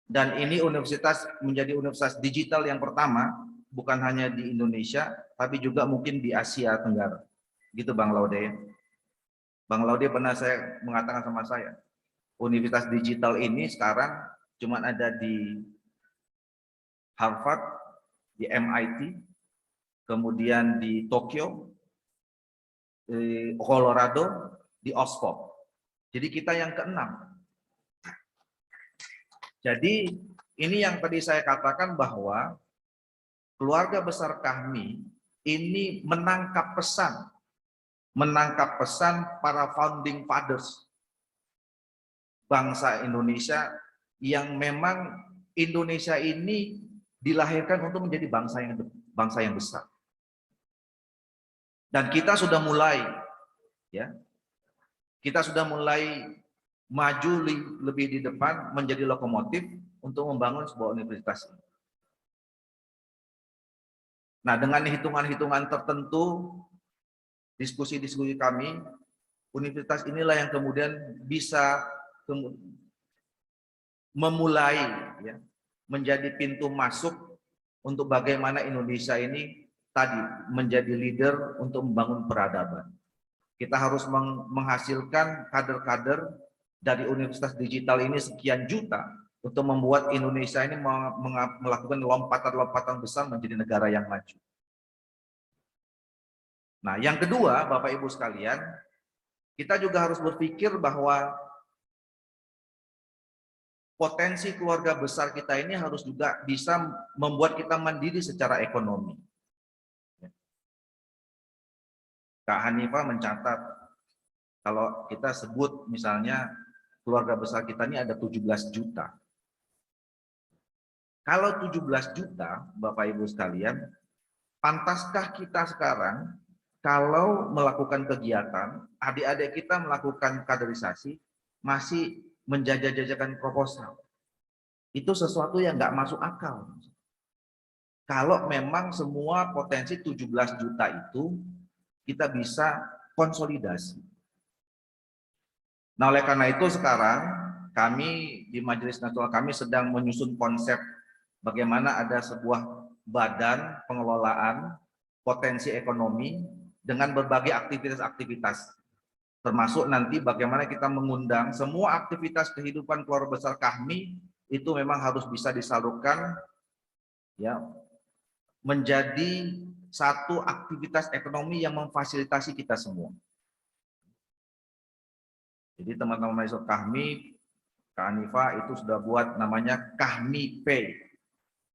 dan ini universitas menjadi universitas digital yang pertama, bukan hanya di Indonesia, tapi juga mungkin di Asia Tenggara. Gitu Bang Laude. Bang Laude pernah saya mengatakan sama saya, universitas digital ini sekarang cuma ada di Harvard, di MIT, kemudian di Tokyo, di Colorado, di Oxford. Jadi kita yang ke-6. Jadi ini yang tadi saya katakan bahwa keluarga besar Kahmi ini menangkap pesan para founding fathers bangsa Indonesia, yang memang Indonesia ini dilahirkan untuk menjadi bangsa yang besar. Dan kita sudah mulai, ya, kita sudah mulai maju lebih di depan, menjadi lokomotif untuk membangun sebuah universitas ini. Nah, dengan hitungan-hitungan tertentu, diskusi-diskusi kami, universitas inilah yang kemudian bisa memulai, ya, menjadi pintu masuk untuk bagaimana Indonesia ini tadi menjadi leader untuk membangun peradaban. Kita harus menghasilkan kader-kader dari universitas digital ini sekian juta untuk membuat Indonesia ini melakukan lompatan-lompatan besar menjadi negara yang maju. Nah, yang kedua, Bapak Ibu sekalian, kita juga harus berpikir bahwa potensi keluarga besar kita ini harus juga bisa membuat kita mandiri secara ekonomi. Kak Hanifah mencatat, kalau kita sebut misalnya keluarga besar kita ini ada 17 juta. Kalau 17 juta, Bapak Ibu sekalian, pantaskah kita sekarang kalau melakukan kegiatan, adik-adik kita melakukan kaderisasi, masih menjajah-jajakan proposal? Itu sesuatu yang nggak masuk akal. Kalau memang semua potensi 17 juta itu kita bisa konsolidasi. Nah, oleh karena itu sekarang kami di Majelis Nasional kami sedang menyusun konsep bagaimana ada sebuah badan pengelolaan potensi ekonomi dengan berbagai aktivitas-aktivitas. Termasuk nanti bagaimana kita mengundang semua aktivitas kehidupan keluarga besar kami itu memang harus bisa disalurkan ya menjadi satu aktivitas ekonomi yang memfasilitasi kita semua. Jadi teman-teman mahasiswa Kahmi, Kak Anifa itu sudah buat namanya Kahmi Pay,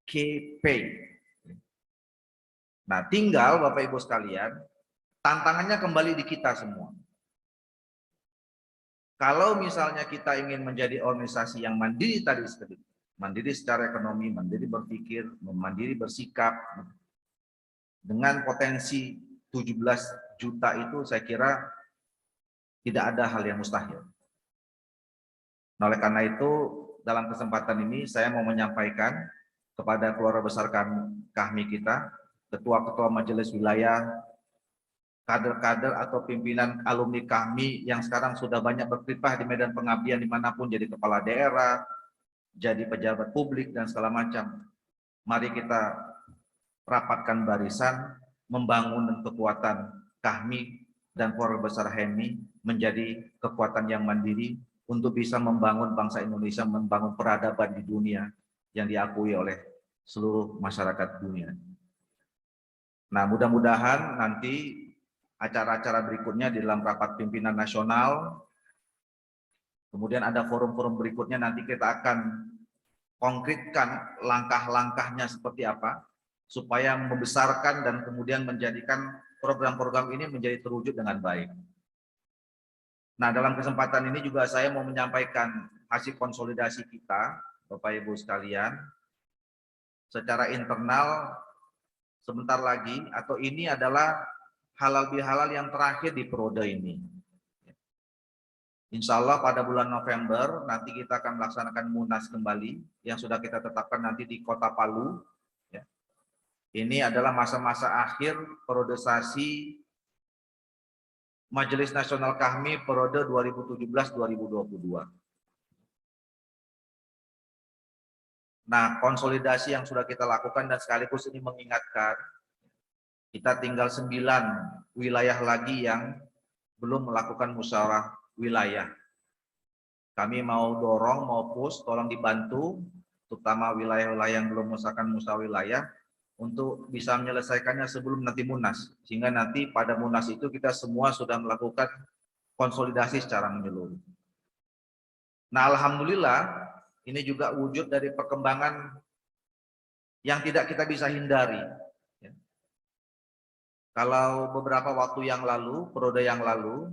K-Pay. Nah, tinggal Bapak Ibu sekalian, tantangannya kembali di kita semua. Kalau misalnya kita ingin menjadi organisasi yang mandiri tadi, mandiri secara ekonomi, mandiri berpikir, mandiri bersikap, dengan potensi 17 juta itu saya kira tidak ada hal yang mustahil. Nah, oleh karena itu dalam kesempatan ini saya mau menyampaikan kepada keluarga besar kami kita, ketua-ketua majelis wilayah, kader-kader atau pimpinan alumni kami yang sekarang sudah banyak berkiprah di medan pengabdian dimanapun, jadi kepala daerah, jadi pejabat publik dan segala macam. Mari kita rapatkan barisan, membangun kekuatan kami dan keluarga besar HMI menjadi kekuatan yang mandiri untuk bisa membangun bangsa Indonesia, membangun peradaban di dunia yang diakui oleh seluruh masyarakat dunia. Nah, mudah-mudahan nanti acara-acara berikutnya di dalam rapat pimpinan nasional, kemudian ada forum-forum berikutnya nanti kita akan konkretkan langkah-langkahnya seperti apa, supaya membesarkan dan kemudian menjadikan program-program ini menjadi terwujud dengan baik. Nah, dalam kesempatan ini juga saya mau menyampaikan hasil konsolidasi kita, Bapak Ibu sekalian, secara internal sebentar lagi, atau ini adalah halal bihalal yang terakhir di periode ini. Insya Allah pada bulan November nanti kita akan melaksanakan Munas kembali yang sudah kita tetapkan nanti di Kota Palu. Ini adalah masa-masa akhir periodisasi Majelis Nasional Kahmi periode 2017-2022. Nah, konsolidasi yang sudah kita lakukan dan sekaligus ini mengingatkan, kita tinggal 9 wilayah lagi yang belum melakukan musyawarah wilayah. Kami mau dorong, mau push, tolong dibantu, terutama wilayah-wilayah yang belum melaksanakan musyawarah wilayah, untuk bisa menyelesaikannya sebelum nanti Munas, sehingga nanti pada Munas itu kita semua sudah melakukan konsolidasi secara menyeluruh. Nah, alhamdulillah ini juga wujud dari perkembangan yang tidak kita bisa hindari. Kalau beberapa waktu yang lalu, periode yang lalu,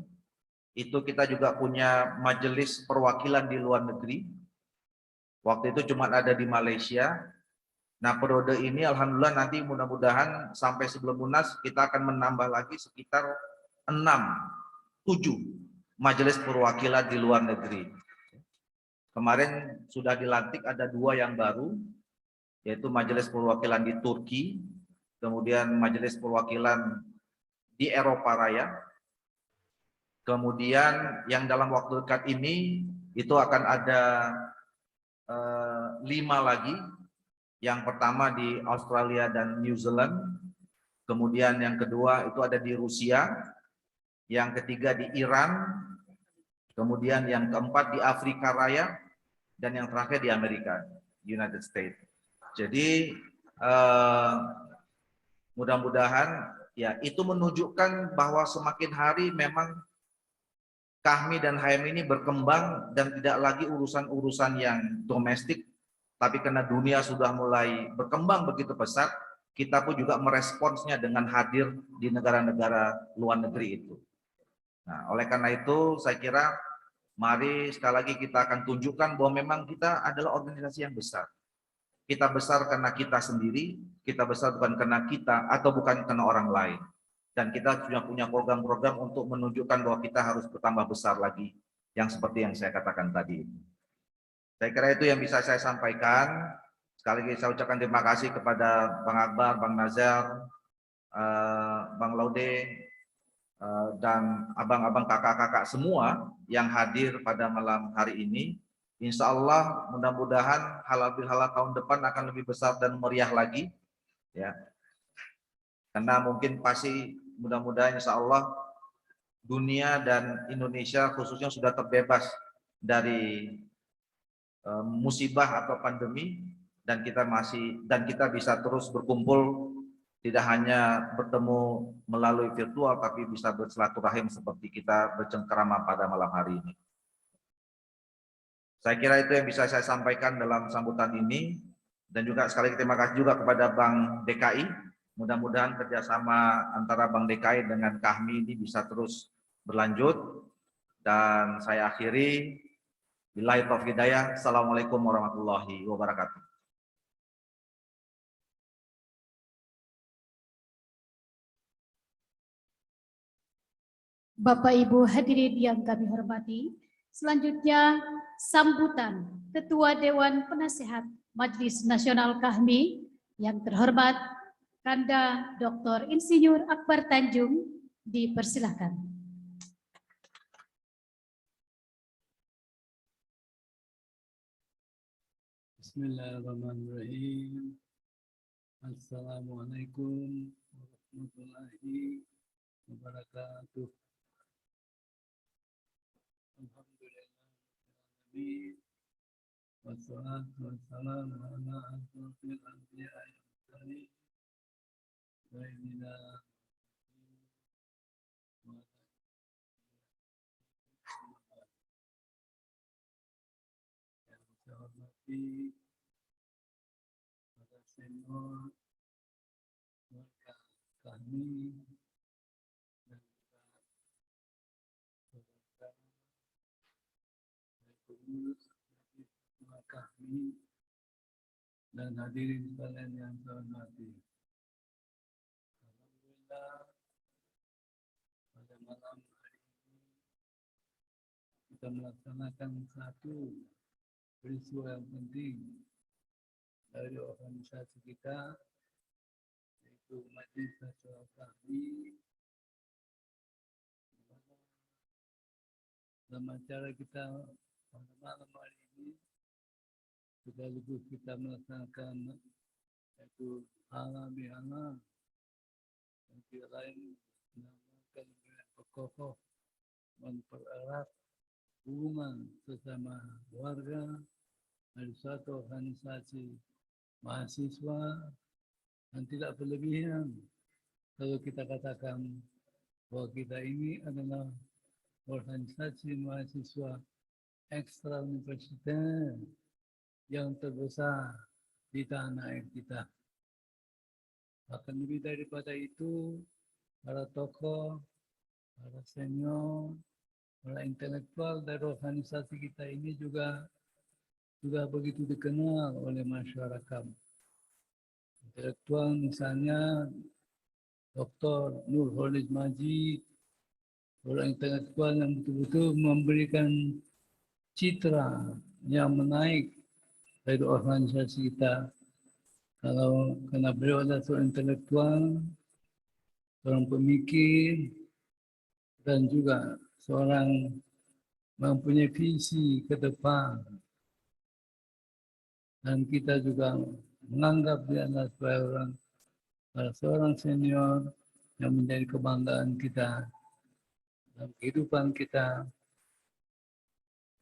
itu kita juga punya majelis perwakilan di luar negeri. Waktu itu cuma ada di Malaysia. Nah, periode ini alhamdulillah nanti mudah-mudahan sampai sebelum Munas kita akan menambah lagi sekitar 6, 7 majelis perwakilan di luar negeri. Kemarin sudah dilantik ada 2 yang baru, yaitu majelis perwakilan di Turki, kemudian majelis perwakilan di Eropa Raya. Kemudian yang dalam waktu dekat ini itu akan ada 5 lagi. Yang pertama di Australia dan New Zealand, kemudian yang kedua itu ada di Rusia, yang ketiga di Iran, kemudian yang keempat di Afrika Raya, dan yang terakhir di Amerika, United States. Jadi mudah-mudahan ya itu menunjukkan bahwa semakin hari memang Kahmi dan HMI ini berkembang dan tidak lagi urusan-urusan yang domestik. Tapi karena dunia sudah mulai berkembang begitu pesat, kita pun juga meresponsnya dengan hadir di negara-negara luar negeri itu. Nah, oleh karena itu saya kira mari sekali lagi kita akan tunjukkan bahwa memang kita adalah organisasi yang besar. Kita besar karena kita sendiri, kita besar bukan karena kita atau bukan karena orang lain. Dan kita sudah punya program-program untuk menunjukkan bahwa kita harus bertambah besar lagi, yang seperti yang saya katakan tadi. Saya kira itu yang bisa saya sampaikan. Sekali lagi saya ucapkan terima kasih kepada Bang Akbar, Bang Nazar, Bang Laude, dan abang-abang kakak-kakak semua yang hadir pada malam hari ini. Insya Allah mudah-mudahan halal bihalal tahun depan akan lebih besar dan meriah lagi, ya. Karena mungkin pasti mudah-mudahan insya Allah dunia dan Indonesia khususnya sudah terbebas dari musibah atau pandemi, dan kita bisa terus berkumpul, tidak hanya bertemu melalui virtual tapi bisa bersilaturahim seperti kita bercengkerama pada malam hari ini. Saya kira itu yang bisa saya sampaikan dalam sambutan ini, dan juga sekali lagi terima kasih juga kepada Bank DKI. Mudah-mudahan kerjasama antara Bank DKI dengan Kahmi ini bisa terus berlanjut, dan saya akhiri. Billahi taufiq hidayah. Assalamualaikum warahmatullahi wabarakatuh. Bapak Ibu hadirin yang kami hormati, selanjutnya sambutan Ketua Dewan Penasehat Majelis Nasional Kahmi yang terhormat Kanda Dr. Insinyur Akbar Tanjung, dipersilahkan. Bismillahirrahmanirrahim. Assalamualaikum warahmatullahi wabarakatuh. Alhamdulillah. Wassalatu wassalamu ala asyrofil anbiya'i wal mursalin. Sayyidina yang saya hormati para senior keluarga kami dan juga saudara pengurus keluarga kami dan hadirin sekalian yang saya hormati. Alhamdulillah, pada malam hari ini kita melaksanakan satu peristiwa yang penting dari organisasi kita, yaitu Majelis Nasional Kahmi. Dalam acara kita pada malam hari ini, sekaligus kita melaksanakan yaitu halal bihalal, yang tidak lain menambahkan kokoh mempererat hubungan sesama warga dari suatu organisasi mahasiswa, dan tidak berlebihan kalau kita katakan bahwa kita ini adalah organisasi mahasiswa ekstra universitas yang terbesar di tanah air kita. Bahkan lebih daripada itu, para tokoh, para senior, para intelektual dari organisasi kita ini juga sudah begitu dikenal oleh masyarakat. Intelektual misalnya Dr. Nurholis Majid, orang intelektual yang betul-betul memberikan citra yang menaik dari organisasi kita. Karena beliau adalah seorang intelektual, seorang pemikir, dan juga seorang mempunyai visi ke depan. Dan kita juga menganggap dia adalah seorang senior yang menjadi kebanggaan kita dalam kehidupan kita,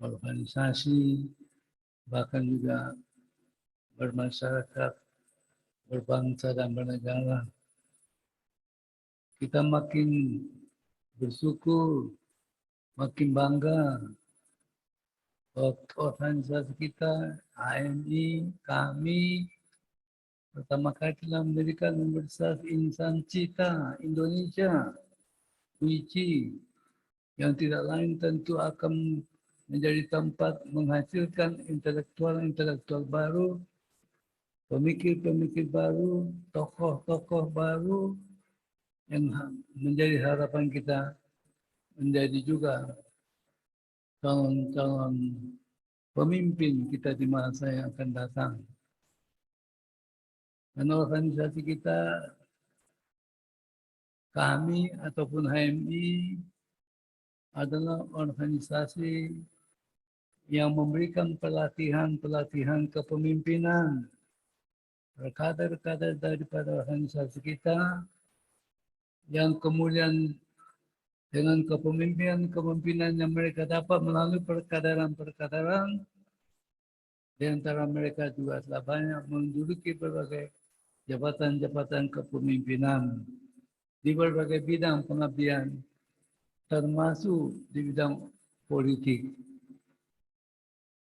organisasi, bahkan juga bermasyarakat, berbangsa dan bernegara. Kita makin bersyukur, makin bangga organisasi kita, AMI, kami, pertama kali telah mendirikan Universitas Insan Cita Indonesia, UICI, yang tidak lain tentu akan menjadi tempat menghasilkan intelektual-intelektual baru, pemikir-pemikir baru, tokoh-tokoh baru, yang menjadi harapan kita menjadi juga calon-calon pemimpin kita di masa yang akan datang. Dan organisasi kita kami ataupun HMI adalah organisasi yang memberikan pelatihan-pelatihan kepemimpinan kader-kader daripada organisasi kita yang kemudian dengan kepemimpinan yang mereka dapat melalui perkadaran-perkadaran, di antara mereka juga telah banyak menduduki berbagai jabatan-jabatan kepemimpinan di berbagai bidang pengabdian, termasuk di bidang politik.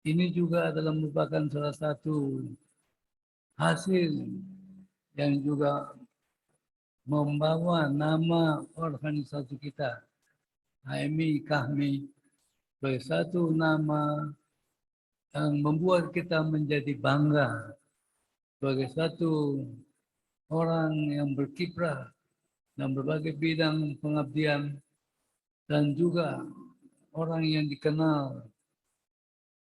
Ini juga adalah merupakan salah satu hasil yang juga membawa nama organisasi kita, HMI Kahmi, sebagai satu nama yang membuat kita menjadi bangga sebagai satu orang yang berkiprah dalam berbagai bidang pengabdian dan juga orang yang dikenal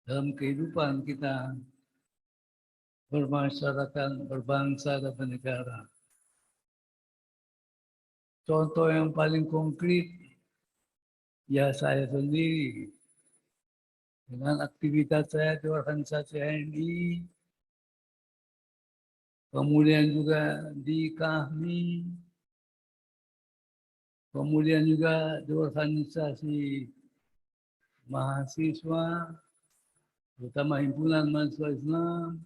dalam kehidupan kita bermasyarakat, berbangsa dan bernegara. Contoh yang paling konkret, ya saya sendiri dengan aktivitas saya di organisasi HMI, kemudian juga di Kahmi, kemudian juga di organisasi mahasiswa, terutama himpunan mahasiswa Islam,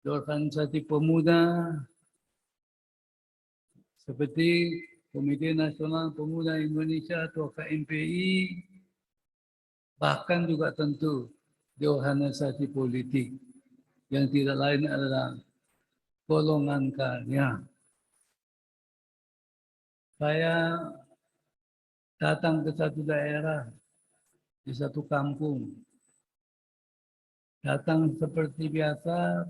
di organisasi pemuda, seperti Komite Nasional Pemuda Indonesia atau KMPI, bahkan juga tentu di organisasi politik yang tidak lain adalah golongan karya. Saya datang ke satu daerah, di satu kampung. Datang seperti biasa,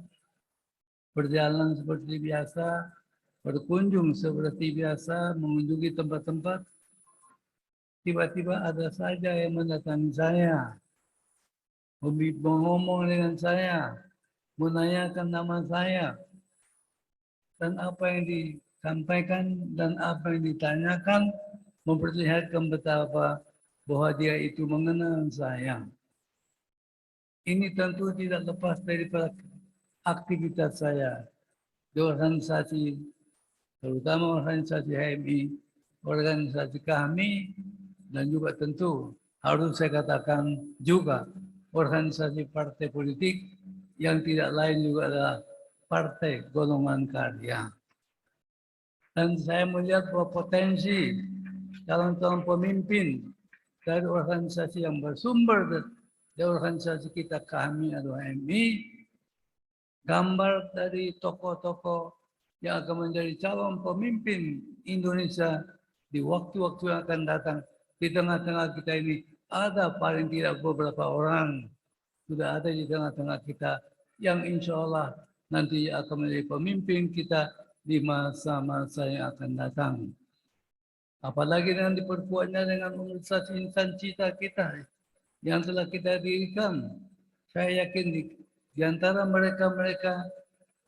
berjalan seperti biasa, berkunjung seperti biasa, mengunjungi tempat-tempat. Tiba-tiba ada saja yang mendatangi saya, ngomong dengan saya, menanyakan nama saya, dan apa yang disampaikan dan apa yang ditanyakan memperlihatkan betapa bahwa dia itu mengenal saya. Ini tentu tidak lepas daripada aktivitas saya di organisasi, terutama organisasi HMI, organisasi kami, dan juga tentu harus saya katakan juga organisasi partai politik yang tidak lain juga adalah partai golongan karya. Dan saya melihat bahwa potensi calon-calon pemimpin dari organisasi yang bersumber dari organisasi kita kami atau HMI, gambar dari tokoh-tokoh yang akan menjadi calon pemimpin Indonesia di waktu-waktu yang akan datang. Di tengah-tengah kita ini ada paling tidak beberapa orang sudah ada di tengah-tengah kita yang insya Allah nanti akan menjadi pemimpin kita di masa-masa yang akan datang. Apalagi dengan diperkuatnya dengan universitas insan cita kita yang telah kita dirikan. Saya yakin di antara mereka-mereka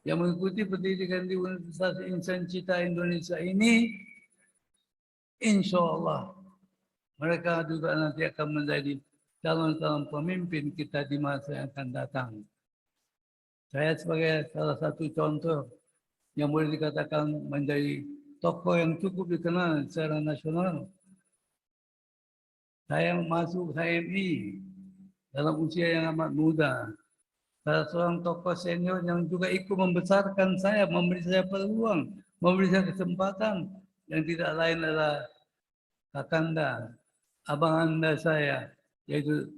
yang mengikuti pendidikan di Universitas Insan Cita Indonesia ini, insya Allah mereka juga nanti akan menjadi calon-calon pemimpin kita di masa yang akan datang. Saya sebagai salah satu contoh yang boleh dikatakan menjadi tokoh yang cukup dikenal secara nasional. Saya masuk HMI dalam usia yang amat muda. Salah seorang tokoh senior yang juga ikut membesarkan saya, memberi saya peluang, memberi saya kesempatan yang tidak lain adalah kakanda, abang anda saya, yaitu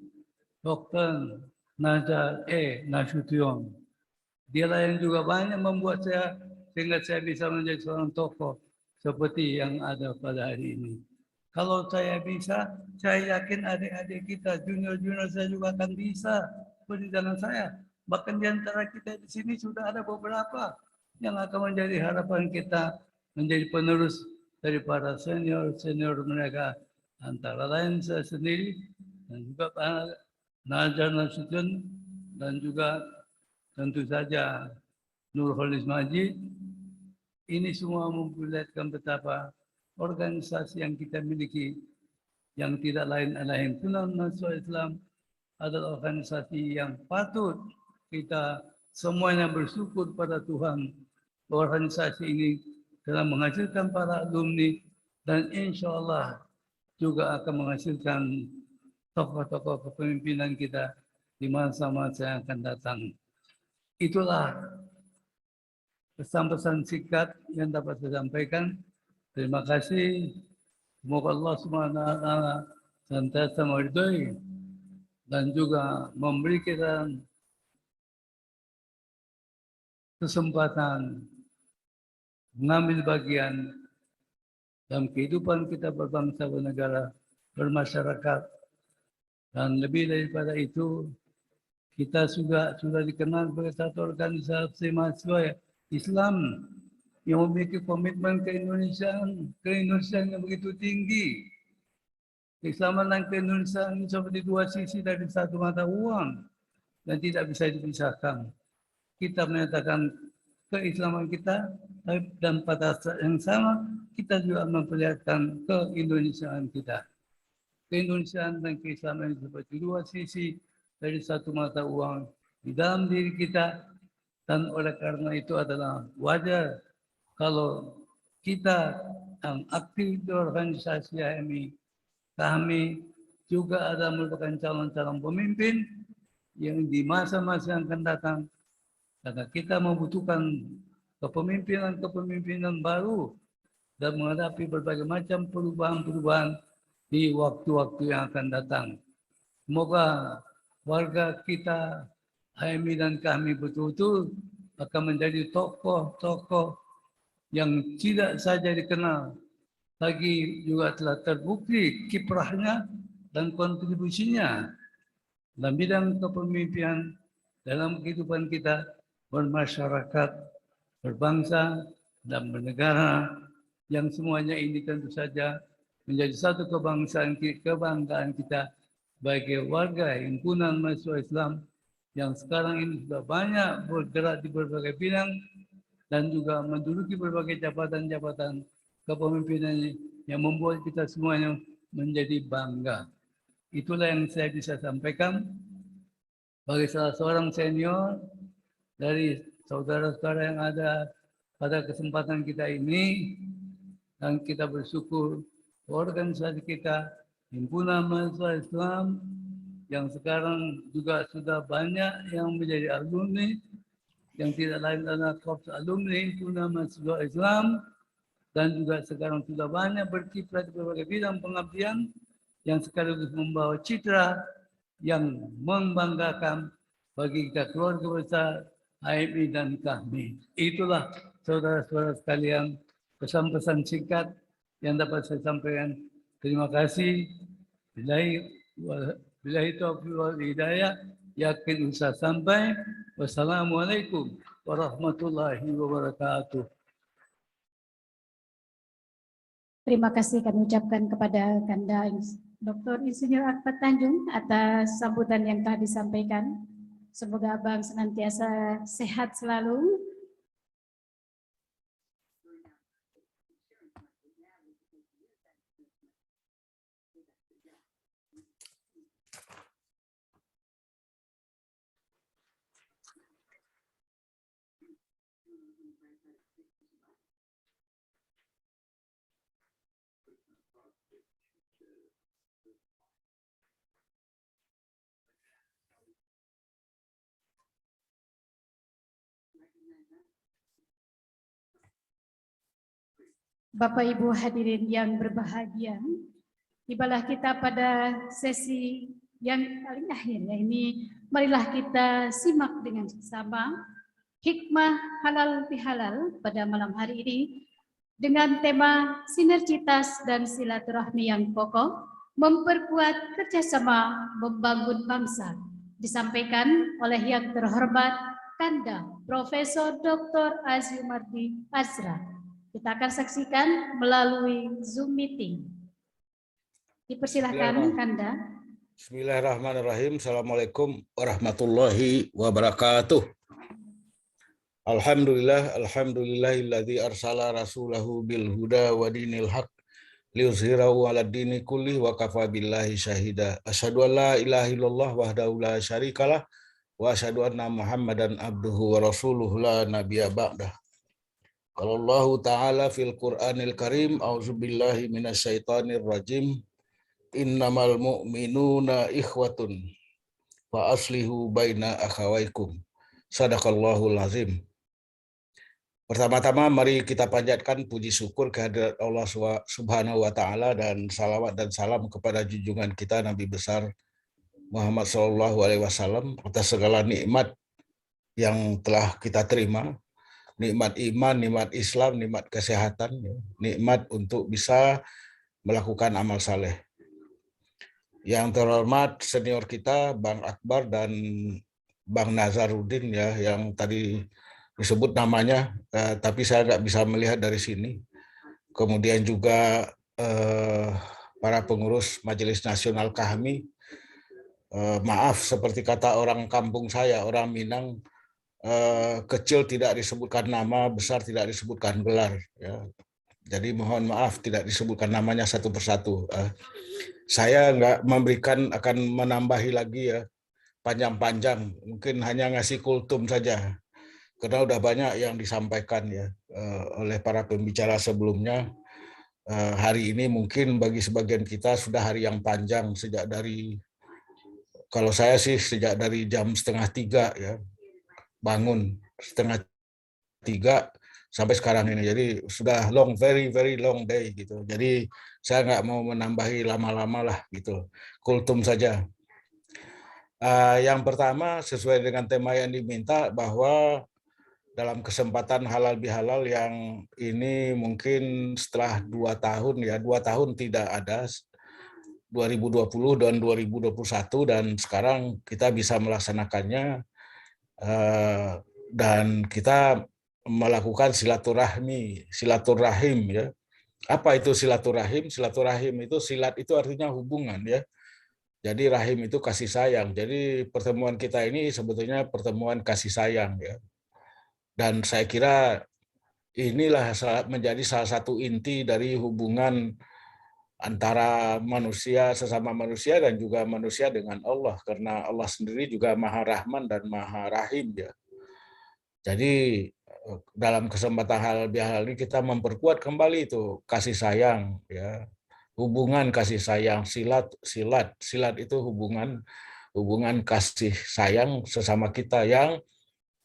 Dr. Najar Nasution. Dialah yang juga banyak membuat saya sehingga saya bisa menjadi seorang tokoh seperti yang ada pada hari ini. Kalau saya bisa, saya yakin adik-adik kita, junior-junior saya juga akan bisa seperti dengan saya. Bahkan di antara kita di sini sudah ada beberapa yang akan menjadi harapan kita menjadi penerus dari para senior-senior mereka. Antara lain saya sendiri dan juga Pak Najar Nasution dan juga tentu saja Nurholis Majid. Ini semua memperlihatkan betapa organisasi yang kita miliki yang tidak lain adalah Himpunan Mahasiswa Islam adalah organisasi yang patut kita semuanya bersyukur pada Tuhan. Organisasi ini telah menghasilkan para alumni dan insya Allah juga akan menghasilkan tokoh-tokoh kepemimpinan kita di masa-masa yang akan datang. Itulah pesan-pesan singkat yang dapat saya sampaikan. Terima kasih. Semoga Allah SWT senantiasa meridhoi dan juga memberi kita kesempatan mengambil bagian dalam kehidupan kita berbangsa, bernegara, bermasyarakat. Dan lebih daripada itu, kita sudah dikenal sebagai satu organisasi mahasiswa Islam yang memiliki komitmen keindonesiaan yang begitu tinggi. Keislaman dan keindonesiaan ini seperti dua sisi dari satu mata uang dan tidak bisa dipisahkan. Kita menyatakan keislaman kita dan pada saat yang sama kita juga memperlihatkan keindonesiaan kita. Keindonesiaan dan keislaman seperti dua sisi dari satu mata uang di dalam diri kita, dan oleh karena itu adalah wajar kalau kita yang aktif di organisasi HMI, kami juga ada merupakan calon-calon pemimpin yang di masa-masa yang akan datang, karena kita membutuhkan kepemimpinan baru dan menghadapi berbagai macam perubahan-perubahan di waktu-waktu yang akan datang. Semoga warga kita, HMI dan kami betul-betul akan menjadi tokoh-tokoh yang tidak saja dikenal, lagi juga telah terbukti kiprahnya dan kontribusinya dalam bidang kepemimpinan dalam kehidupan kita bermasyarakat, berbangsa, dan bernegara, yang semuanya ini tentu saja menjadi satu kebanggaan kita sebagai warga Himpunan Mahasiswa Islam yang sekarang ini sudah banyak bergerak di berbagai bidang dan juga menduduki berbagai jabatan-jabatan kepemimpinan yang membuat kita semuanya menjadi bangga. Itulah yang saya bisa sampaikan sebagai salah seorang senior dari saudara-saudara yang ada pada kesempatan kita ini, dan kita bersyukur organisasi kita Himpunan Mahasiswa Islam yang sekarang juga sudah banyak yang menjadi alumni, yang tidak lain adalah korps alumni Himpunan Mahasiswa Islam, dan juga sekarang sudah banyak berkiprah di berbagai bidang pengabdian yang sekaligus membawa citra yang membanggakan bagi kita keluarga besar HMI dan kami. Itulah saudara-saudara sekalian pesan-pesan singkat yang dapat saya sampaikan. Terima kasih. Billahi taufiq wal hidayah. Yakin usah sampai. Wassalamualaikum warahmatullahi wabarakatuh. Terima kasih kami ucapkan kepada Kanda Dr. Insinyur Akbar Tanjung atas sambutan yang telah disampaikan. Semoga Abang senantiasa sehat selalu. Bapak Ibu hadirin yang berbahagia, tibalah kita pada sesi yang paling akhir, ya ini marilah kita simak dengan bersama hikmah halal bihalal pada malam hari ini dengan tema sinergitas dan silaturahmi yang kokoh, memperkuat kerjasama membangun bangsa, disampaikan oleh yang terhormat Kanda Profesor Dr. Aziumardi Azra. Kita akan saksikan melalui Zoom meeting. Dipersilakan Kanda. Bismillahirrahmanirrahim. Assalamualaikum warahmatullahi wabarakatuh. Alhamdulillahilladzi arsala rasulahu bil huda wa dinil haq liyuzhirahu 'ala dini kulli wa kafa billahi syahida. Asyhadu an la ilaha illallah wahdahu la syarikalah wa asyhadu anna Muhammadan abduhu wa rasuluhu la nabiyya ba'dah. Qala Allah Ta'ala fil Qur'anil Karim, a'udzubillahi minasyaitonir rajim. Innamal mu'minuna ikhwatun fa aslihu baina akhawaikum. Sadaqallahul azim. Pertama-tama mari kita panjatkan puji syukur kehadirat Allah Subhanahu wa taala dan salawat dan salam kepada junjungan kita Nabi besar Muhammad sallallahu alaihi wasallam atas segala nikmat yang telah kita terima. Nikmat iman, nikmat Islam, nikmat kesehatan, nikmat untuk bisa melakukan amal saleh. Yang terhormat senior kita Bang Akbar dan Bang Nazarudin ya, yang tadi disebut namanya, tapi saya nggak bisa melihat dari sini. Kemudian juga para pengurus Majelis Nasional Kahmi. Maaf, seperti kata orang kampung saya, orang Minang, kecil tidak disebutkan nama, besar tidak disebutkan gelar. Ya. Jadi mohon maaf tidak disebutkan namanya satu persatu. Saya nggak memberikan, akan menambahi lagi ya panjang-panjang. Mungkin hanya ngasih kultum saja. Karena udah banyak yang disampaikan ya oleh para pembicara sebelumnya. Hari ini mungkin bagi sebagian kita sudah hari yang panjang sejak dari, kalau saya sih sejak dari jam 2:30 ya. Bangun 2:30 sampai sekarang ini, jadi sudah very long day gitu. Jadi saya nggak mau menambahi lama-lama lah gitu, kultum saja. Yang pertama sesuai dengan tema yang diminta, bahwa dalam kesempatan halal bihalal yang ini mungkin setelah 2 tahun ya, 2 tahun tidak ada, 2020 dan 2021, dan sekarang kita bisa melaksanakannya. Dan kita melakukan silaturahim ya. Apa itu silaturahim? Silaturahim itu, silat itu artinya hubungan ya. Jadi rahim itu kasih sayang. Jadi pertemuan kita ini sebetulnya pertemuan kasih sayang ya. Dan saya kira inilah menjadi salah satu inti dari hubungan antara manusia sesama manusia dan juga manusia dengan Allah, karena Allah sendiri juga Maha Rahman dan Maha Rahim ya. Jadi dalam kesempatan halal bihalal ini kita memperkuat kembali itu kasih sayang ya. Hubungan kasih sayang, silat itu hubungan kasih sayang sesama kita yang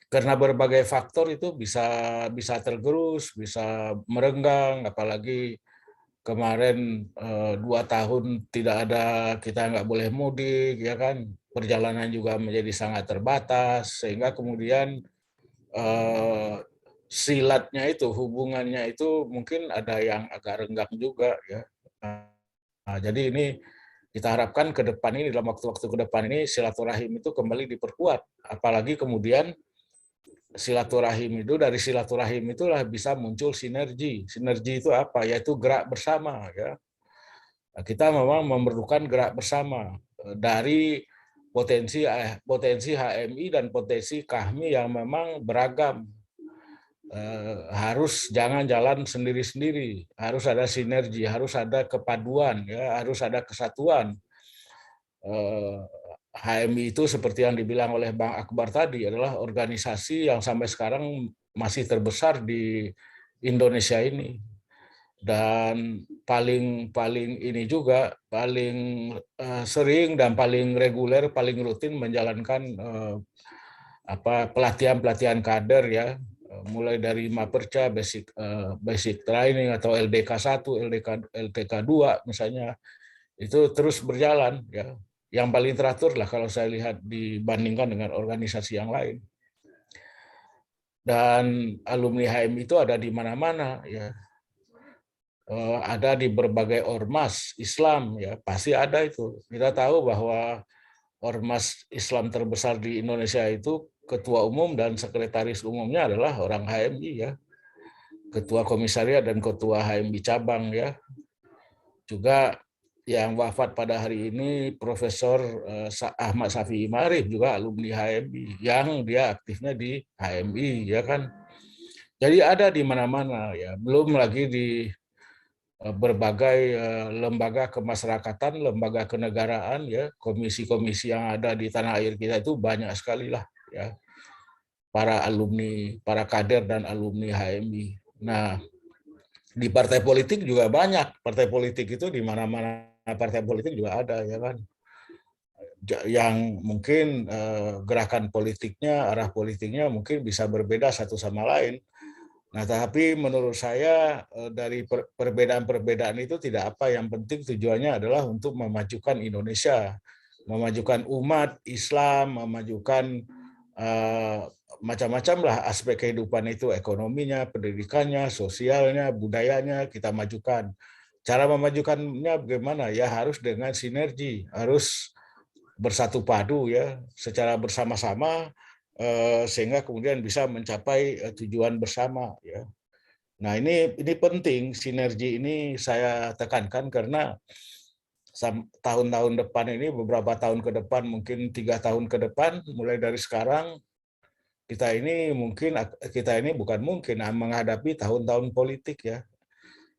karena berbagai faktor itu bisa tergerus, bisa merenggang, apalagi kemarin 2 tahun tidak ada, kita nggak boleh mudik ya kan, perjalanan juga menjadi sangat terbatas, sehingga kemudian silatnya itu, hubungannya itu mungkin ada yang agak renggang juga ya. Jadi ini kita harapkan ke depan ini, dalam waktu-waktu ke depan ini, silaturahim itu kembali diperkuat, apalagi kemudian silaturahim itu, dari silaturahim itulah bisa muncul sinergi. Sinergi itu apa? Yaitu gerak bersama ya. Kita memang memerlukan gerak bersama dari potensi HMI dan potensi Kahmi yang memang beragam. Harus jangan jalan sendiri-sendiri, harus ada sinergi, harus ada kepaduan ya, harus ada kesatuan. HMI itu seperti yang dibilang oleh Bang Akbar tadi, adalah organisasi yang sampai sekarang masih terbesar di Indonesia ini, dan paling ini juga paling sering dan paling reguler, paling rutin menjalankan pelatihan kader ya, mulai dari Maperca, basic training atau LDK 1, LDK 2 misalnya, itu terus berjalan ya. Yang paling teratur lah kalau saya lihat dibandingkan dengan organisasi yang lain. Dan alumni HMI itu ada di mana-mana ya. Ada di berbagai ormas Islam ya, pasti ada itu. Kita tahu bahwa ormas Islam terbesar di Indonesia itu ketua umum dan sekretaris umumnya adalah orang HMI ya. Ketua komisariat dan ketua HMI cabang ya. Juga yang wafat pada hari ini Profesor Ahmad Syafi'i Ma'arif, juga alumni HMI, yang dia aktifnya di HMI ya kan. Jadi ada di mana-mana ya, belum lagi di berbagai lembaga kemasyarakatan, lembaga kenegaraan, ya, komisi-komisi yang ada di tanah air kita itu banyak sekali lah, ya, para alumni, para kader dan alumni HMI. Nah, di partai politik juga banyak, partai politik itu di mana-mana partai politik juga ada, ya kan, yang mungkin gerakan politiknya, arah politiknya mungkin bisa berbeda satu sama lain. Nah, tapi menurut saya dari perbedaan-perbedaan itu tidak apa, yang penting tujuannya adalah untuk memajukan Indonesia, memajukan umat Islam, memajukan macam-macam lah aspek kehidupan itu, ekonominya, pendidikannya, sosialnya, budayanya kita majukan. Cara memajukannya bagaimana? Ya harus dengan sinergi, harus bersatu padu, ya, secara bersama-sama, sehingga kemudian bisa mencapai tujuan bersama, ya. Nah, ini penting, sinergi ini saya tekankan karena tahun-tahun depan ini, beberapa tahun ke depan, mungkin 3 tahun ke depan, mulai dari sekarang kita ini menghadapi tahun-tahun politik, ya.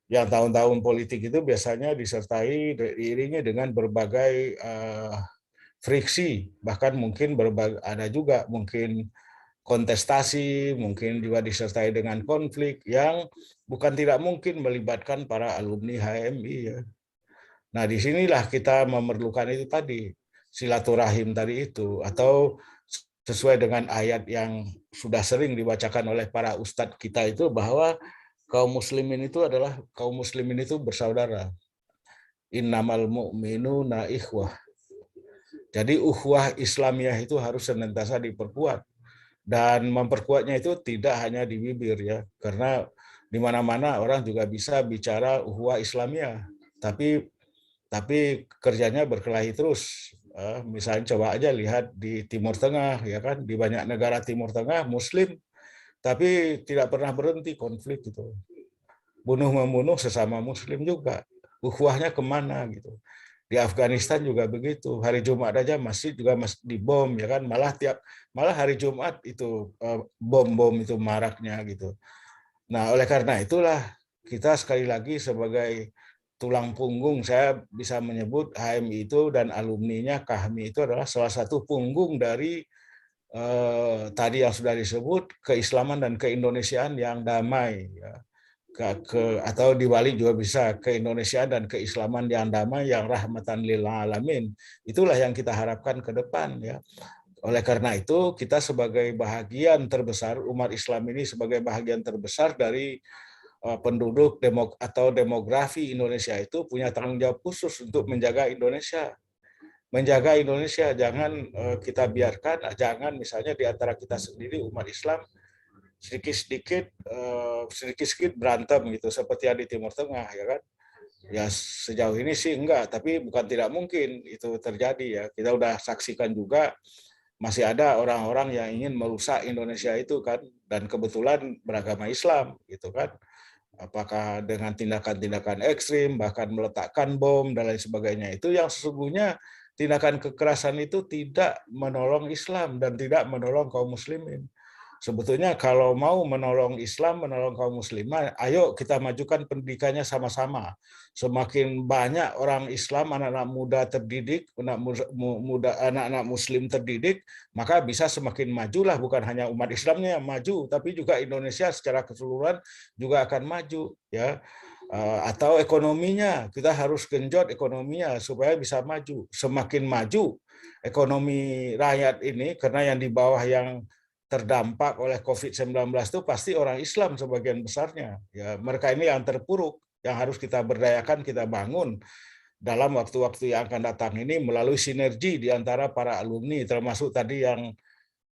Yang tahun-tahun politik itu biasanya disertai diiringi dengan berbagai friksi, bahkan mungkin ada juga mungkin kontestasi, mungkin juga disertai dengan konflik yang bukan tidak mungkin melibatkan para alumni HMI, ya. Nah, disinilah kita memerlukan itu tadi, silaturahim tadi itu, atau sesuai dengan ayat yang sudah sering dibacakan oleh para ustadz kita itu, bahwa kaum muslimin itu bersaudara. Innamal mu'minuna ikhwah. Jadi ukhuwah Islamiyah itu harus senantiasa diperkuat, dan memperkuatnya itu tidak hanya di bibir, ya, karena di mana-mana orang juga bisa bicara ukhuwah Islamiyah, tapi kerjanya berkelahi terus. Misalnya coba aja lihat di Timur Tengah, ya kan, di banyak negara Timur Tengah Muslim, tapi tidak pernah berhenti konflik itu, bunuh-membunuh sesama Muslim juga. Ukhuwahnya kemana gitu? Di Afghanistan juga begitu. Hari Jumat aja masjid juga dibom, ya kan. Malah hari Jumat itu bom-bom itu maraknya gitu. Nah, oleh karena itulah kita sekali lagi sebagai tulang punggung, saya bisa menyebut HMI itu dan alumninya KAHMI itu adalah salah satu punggung dari tadi yang sudah disebut keislaman dan keindonesiaan yang damai, ya. Atau di Bali juga bisa keindonesiaan dan keislaman yang damai, yang rahmatan lil alamin. Itulah yang kita harapkan ke depan, ya. Oleh karena itu kita sebagai bahagian terbesar, umat Islam ini sebagai bahagian terbesar dari penduduk atau demografi Indonesia itu punya tanggung jawab khusus untuk menjaga Indonesia. Menjaga Indonesia, jangan kita biarkan, jangan misalnya di antara kita sendiri umat Islam sedikit-sedikit berantem gitu seperti yang di Timur Tengah, ya kan. Ya sejauh ini sih enggak, tapi bukan tidak mungkin itu terjadi, ya. Kita udah saksikan juga masih ada orang-orang yang ingin merusak Indonesia itu kan, dan kebetulan beragama Islam gitu kan. Apakah dengan tindakan-tindakan ekstrim, bahkan meletakkan bom dan lain sebagainya, itu yang sesungguhnya tindakan kekerasan itu tidak menolong Islam dan tidak menolong kaum muslimin. Sebetulnya kalau mau menolong Islam, menolong kaum muslimah, ayo kita majukan pendidikannya sama-sama. Semakin banyak orang Islam, anak-anak muda terdidik, anak-anak muslim terdidik, maka bisa semakin majulah, bukan hanya umat Islamnya yang maju, tapi juga Indonesia secara keseluruhan juga akan maju, ya. Atau ekonominya, kita harus genjot ekonominya supaya bisa maju. Semakin maju ekonomi rakyat ini, karena yang di bawah yang terdampak oleh COVID-19 itu pasti orang Islam sebagian besarnya. Ya, mereka ini yang terpuruk, yang harus kita berdayakan, kita bangun dalam waktu-waktu yang akan datang ini melalui sinergi di antara para alumni, termasuk tadi yang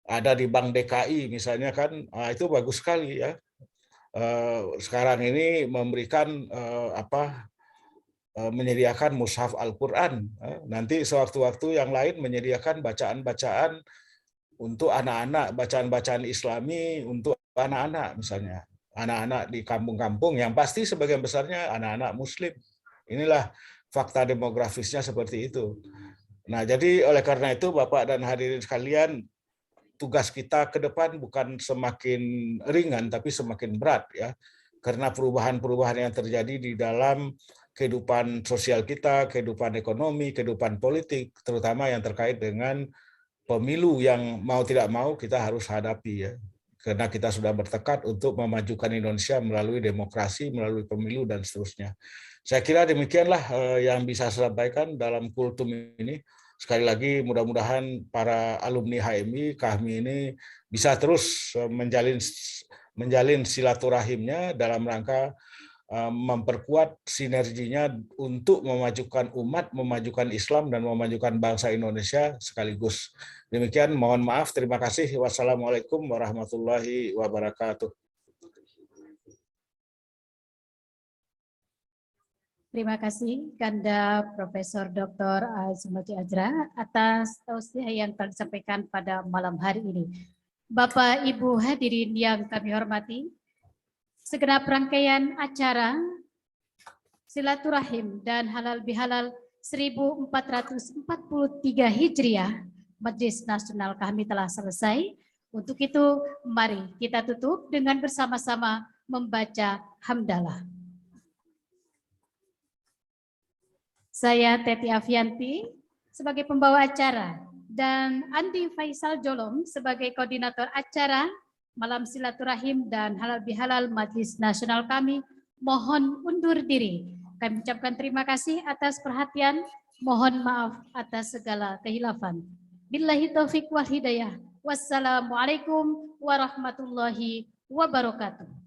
ada di Bank DKI misalnya kan, itu bagus sekali, ya. Sekarang ini memberikan menyediakan mushaf Al-Quran. Nanti sewaktu-waktu yang lain menyediakan bacaan-bacaan untuk anak-anak, bacaan-bacaan Islami untuk anak-anak misalnya. Anak-anak di kampung-kampung yang pasti sebagian besarnya anak-anak Muslim. Inilah fakta demografisnya seperti itu. Nah, jadi oleh karena itu Bapak dan hadirin sekalian, tugas kita ke depan bukan semakin ringan tapi semakin berat, ya. karena perubahan-perubahan yang terjadi di dalam kehidupan sosial kita, kehidupan ekonomi, kehidupan politik, terutama yang terkait dengan pemilu yang mau tidak mau kita harus hadapi ya. Karena kita sudah bertekad untuk memajukan Indonesia melalui demokrasi, melalui pemilu dan seterusnya. Saya kira demikianlah yang bisa saya sampaikan dalam kultum ini. Sekali lagi mudah-mudahan para alumni HMI, KAHMI ini bisa terus menjalin silaturahimnya dalam rangka memperkuat sinerginya untuk memajukan umat, memajukan Islam, dan memajukan bangsa Indonesia sekaligus. Demikian, mohon maaf, terima kasih. Wassalamualaikum warahmatullahi wabarakatuh. Terima kasih Ganda Profesor Dr. Azumati Azra atas tausiah yang telah disampaikan pada malam hari ini. Bapak Ibu hadirin yang kami hormati, segenap rangkaian acara silaturahim dan halal bihalal 1443 Hijriah Majelis Nasional kami telah selesai. Untuk itu mari kita tutup dengan bersama-sama membaca hamdalah. Saya Teti Afianti sebagai pembawa acara dan Andi Faisal Jolom sebagai koordinator acara Malam Silaturahim dan Halal Bihalal Majelis Nasional kami mohon undur diri. Kami ucapkan terima kasih atas perhatian, mohon maaf atas segala kehilafan. Billahi taufiq wal hidayah. Wassalamualaikum warahmatullahi wabarakatuh.